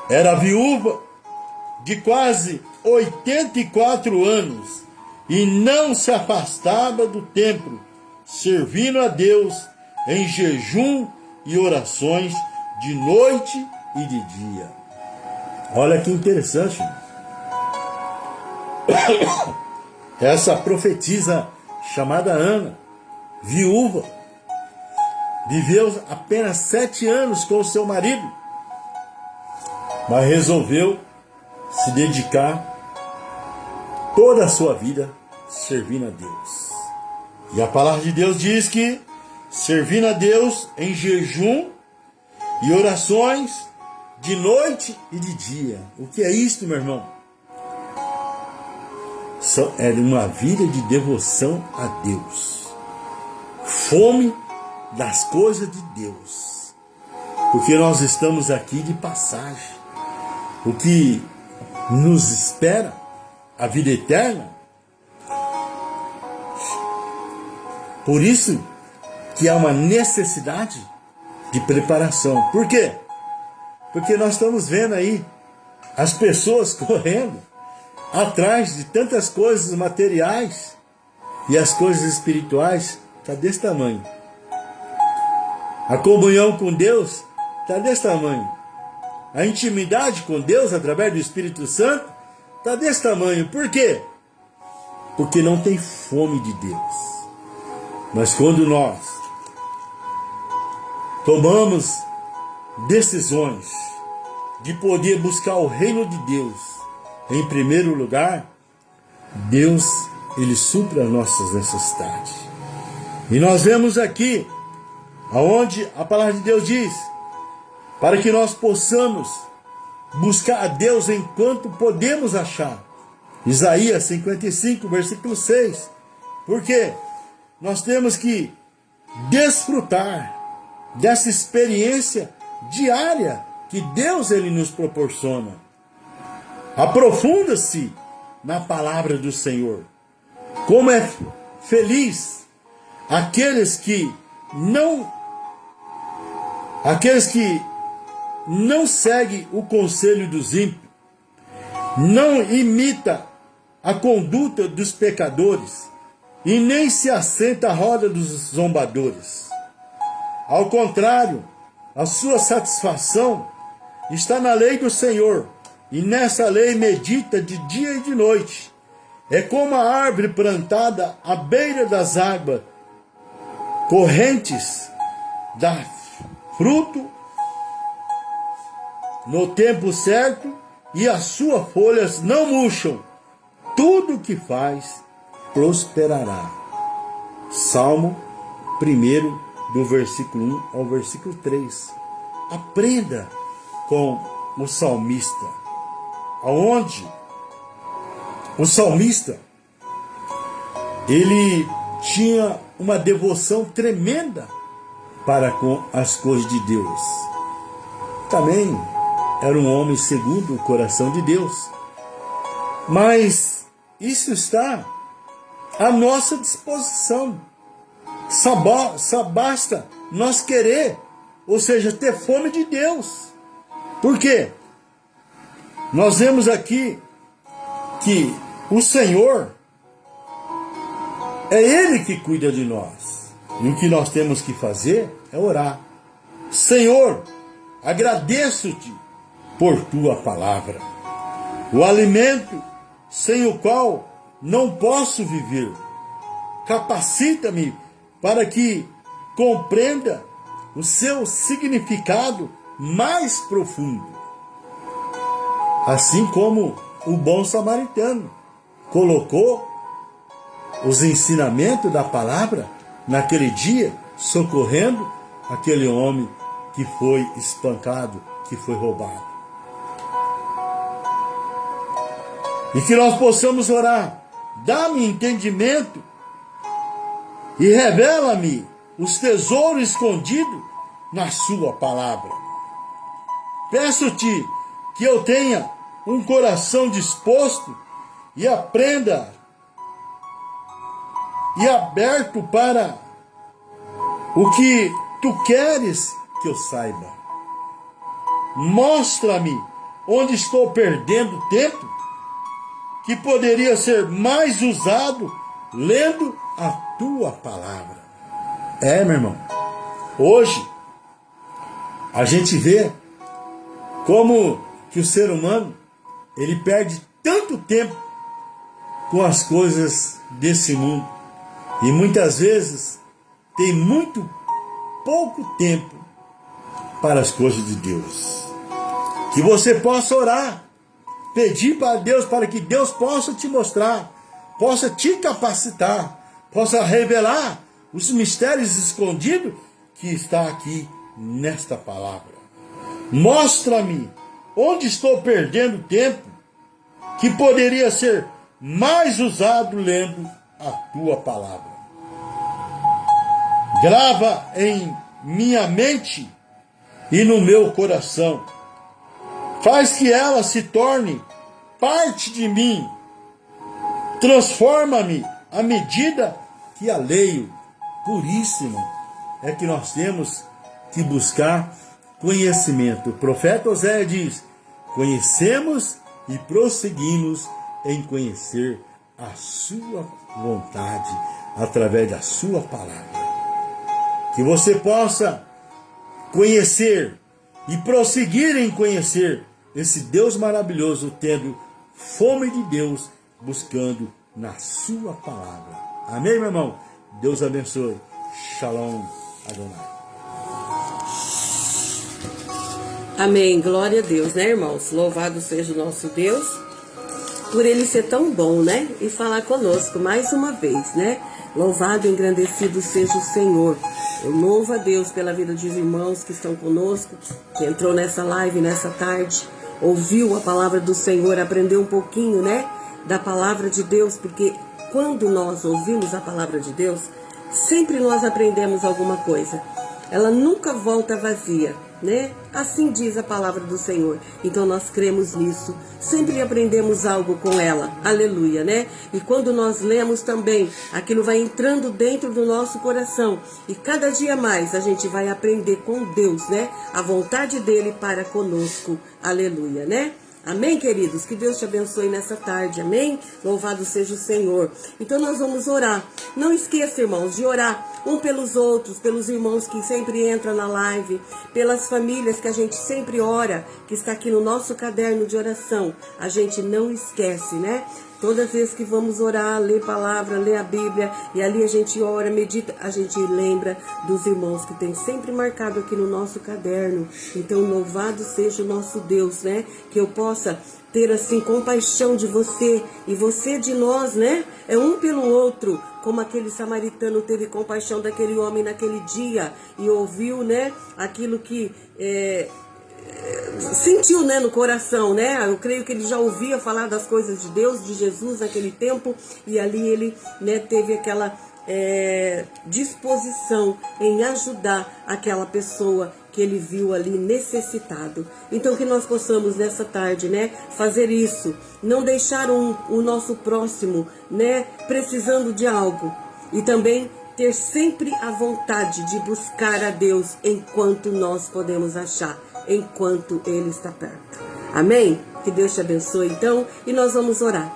Era viúva de quase 84 anos e não se afastava do templo, servindo a Deus em jejum e orações de noite e de dia. Olha que interessante. Essa profetisa chamada Ana, viúva, viveu apenas 7 anos com o seu marido, mas resolveu se dedicar toda a sua vida servindo a Deus. E a palavra de Deus diz que servindo a Deus em jejum e orações de noite e de dia. O que é isto, meu irmão? É uma vida de devoção a Deus, fome das coisas de Deus, porque nós estamos aqui de passagem. O que nos espera, a vida eterna. Por isso que há uma necessidade de preparação. Por quê? Porque nós estamos vendo aí as pessoas correndo atrás de tantas coisas materiais, e as coisas espirituais está desse tamanho. A comunhão com Deus está desse tamanho. A intimidade com Deus através do Espírito Santo está desse tamanho. Por quê? Porque não tem fome de Deus. Mas quando nós tomamos decisões de poder buscar o reino de Deus em primeiro lugar, Deus, Ele supra as nossas necessidades. E nós vemos aqui, aonde a palavra de Deus diz, para que nós possamos buscar a Deus enquanto podemos achar. Isaías 55, versículo 6. Por quê? Nós temos que desfrutar dessa experiência diária que Deus Ele nos proporciona. Aprofunda-se na palavra do Senhor. Como é feliz aqueles que não seguem o conselho dos ímpios, não imita a conduta dos pecadores e nem se assenta à roda dos zombadores. Ao contrário, a sua satisfação está na lei do Senhor, e nessa lei medita de dia e de noite. É como a árvore plantada à beira das águas correntes, dá fruto no tempo certo, e as suas folhas não murcham. Tudo o que faz prosperará. Salmo 1, do versículo 1 ao versículo 3. Aprenda com o salmista, aonde o salmista ele tinha uma devoção tremenda para com as coisas de Deus. Também era um homem segundo o coração de Deus. Mas isso está à nossa disposição. Só basta nós querer, ou seja, ter fome de Deus. Por quê? Nós vemos aqui que o Senhor é Ele que cuida de nós. E o que nós temos que fazer é orar. Senhor, agradeço-te por tua palavra, o alimento sem o qual não posso viver. Capacita-me para que compreenda o seu significado mais profundo. Assim como o bom samaritano colocou os ensinamentos da palavra naquele dia, socorrendo aquele homem que foi espancado, que foi roubado. E que nós possamos orar: dá-me entendimento e revela-me os tesouros escondidos na sua palavra. Peço-te que eu tenha um coração disposto e aprenda e aberto para o que tu queres que eu saiba. Mostra-me onde estou perdendo tempo, que poderia ser mais usado lendo a tua palavra. Meu irmão, hoje a gente vê como que o ser humano ele perde tanto tempo com as coisas desse mundo e muitas vezes tem muito pouco tempo para as coisas de Deus. Que você possa orar, pedir para Deus, para que Deus possa te mostrar, possa te capacitar, possa revelar os mistérios escondidos que está aqui nesta palavra. Mostra-me onde estou perdendo tempo, que poderia ser mais usado lendo a tua palavra. Grava em minha mente e no meu coração. Faz que ela se torne parte de mim. Transforma-me à medida que a leio. Por isso, irmão, é que nós temos que buscar conhecimento. O profeta Oséias diz: conhecemos e prosseguimos em conhecer a sua vontade através da sua palavra. Que você possa conhecer e prosseguir em conhecer esse Deus maravilhoso, tendo fome de Deus, buscando na sua palavra. Amém, meu irmão? Deus abençoe. Shalom Adonai. Amém, glória a Deus, né, irmãos? Louvado seja o nosso Deus, por Ele ser tão bom, né? E falar conosco mais uma vez, né? Louvado e engrandecido seja o Senhor. Eu louvo a Deus pela vida dos irmãos que estão conosco, que entrou nessa live nessa tarde, ouviu a palavra do Senhor, aprendeu um pouquinho, né? Da palavra de Deus, porque quando nós ouvimos a palavra de Deus, sempre nós aprendemos alguma coisa. Ela nunca volta vazia, né? Assim diz a palavra do Senhor. Então nós cremos nisso. Sempre aprendemos algo com ela. Aleluia, né? E quando nós lemos também, aquilo vai entrando dentro do nosso coração. E cada dia mais a gente vai aprender com Deus, né? A vontade dele para conosco. Aleluia, né? Amém, queridos? Que Deus te abençoe nessa tarde, amém? Louvado seja o Senhor. Então nós vamos orar. Não esqueça, irmãos, de orar um pelos outros, pelos irmãos que sempre entram na live, pelas famílias que a gente sempre ora, que está aqui no nosso caderno de oração. A gente não esquece, né? Todas as vezes que vamos orar, ler palavra, ler a Bíblia, e ali a gente ora, medita, a gente lembra dos irmãos que tem sempre marcado aqui no nosso caderno. Então, louvado seja o nosso Deus, né? Que eu possa ter, assim, compaixão de você e você de nós, né? É um pelo outro, como aquele samaritano teve compaixão daquele homem naquele dia e ouviu, né? Aquilo que sentiu, né, no coração, né? Eu creio que ele já ouvia falar das coisas de Deus, de Jesus naquele tempo, e ali ele, né, teve aquela disposição em ajudar aquela pessoa que ele viu ali necessitado. Então que nós possamos nessa tarde, né, fazer isso, não deixar o nosso próximo, né, precisando de algo, e também ter sempre a vontade de buscar a Deus enquanto nós podemos achar, enquanto ele está perto. Amém? Que Deus te abençoe então, e nós vamos orar.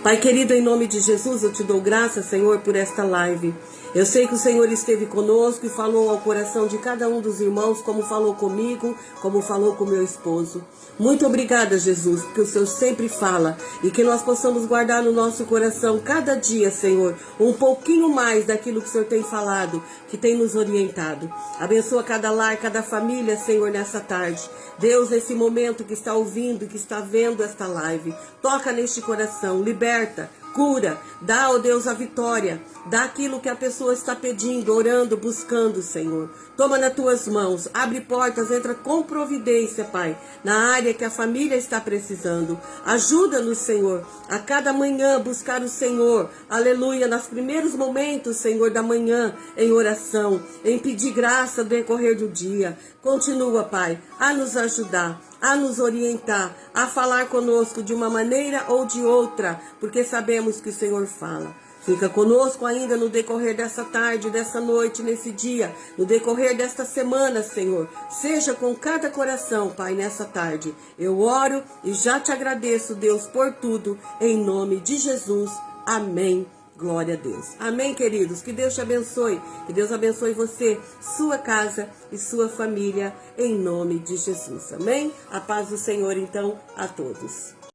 Pai querido, em nome de Jesus, eu te dou graças, Senhor, por esta live. Eu sei que o Senhor esteve conosco e falou ao coração de cada um dos irmãos, como falou comigo, como falou com meu esposo. Muito obrigada, Jesus, porque o Senhor sempre fala, e que nós possamos guardar no nosso coração cada dia, Senhor, um pouquinho mais daquilo que o Senhor tem falado, que tem nos orientado. Abençoa cada lar, cada família, Senhor, nessa tarde. Deus, nesse momento que está ouvindo, que está vendo esta live, toca neste coração, liberta, cura, dá, ó Deus, a vitória, dá aquilo que a pessoa está pedindo, orando, buscando, Senhor. Toma nas tuas mãos, abre portas, entra com providência, Pai, na área que a família está precisando. Ajuda-nos, Senhor, a cada manhã buscar o Senhor, aleluia, nos primeiros momentos, Senhor, da manhã, em oração, em pedir graça no decorrer do dia. Continua, Pai, a nos ajudar, a nos orientar, a falar conosco de uma maneira ou de outra, porque sabemos que o Senhor fala. Fica conosco ainda no decorrer dessa tarde, dessa noite, nesse dia, no decorrer desta semana, Senhor. Seja com cada coração, Pai, nessa tarde. Eu oro e já te agradeço, Deus, por tudo, em nome de Jesus. Amém. Glória a Deus. Amém, queridos. Que Deus te abençoe. Que Deus abençoe você, sua casa e sua família, em nome de Jesus. Amém? A paz do Senhor, então, a todos.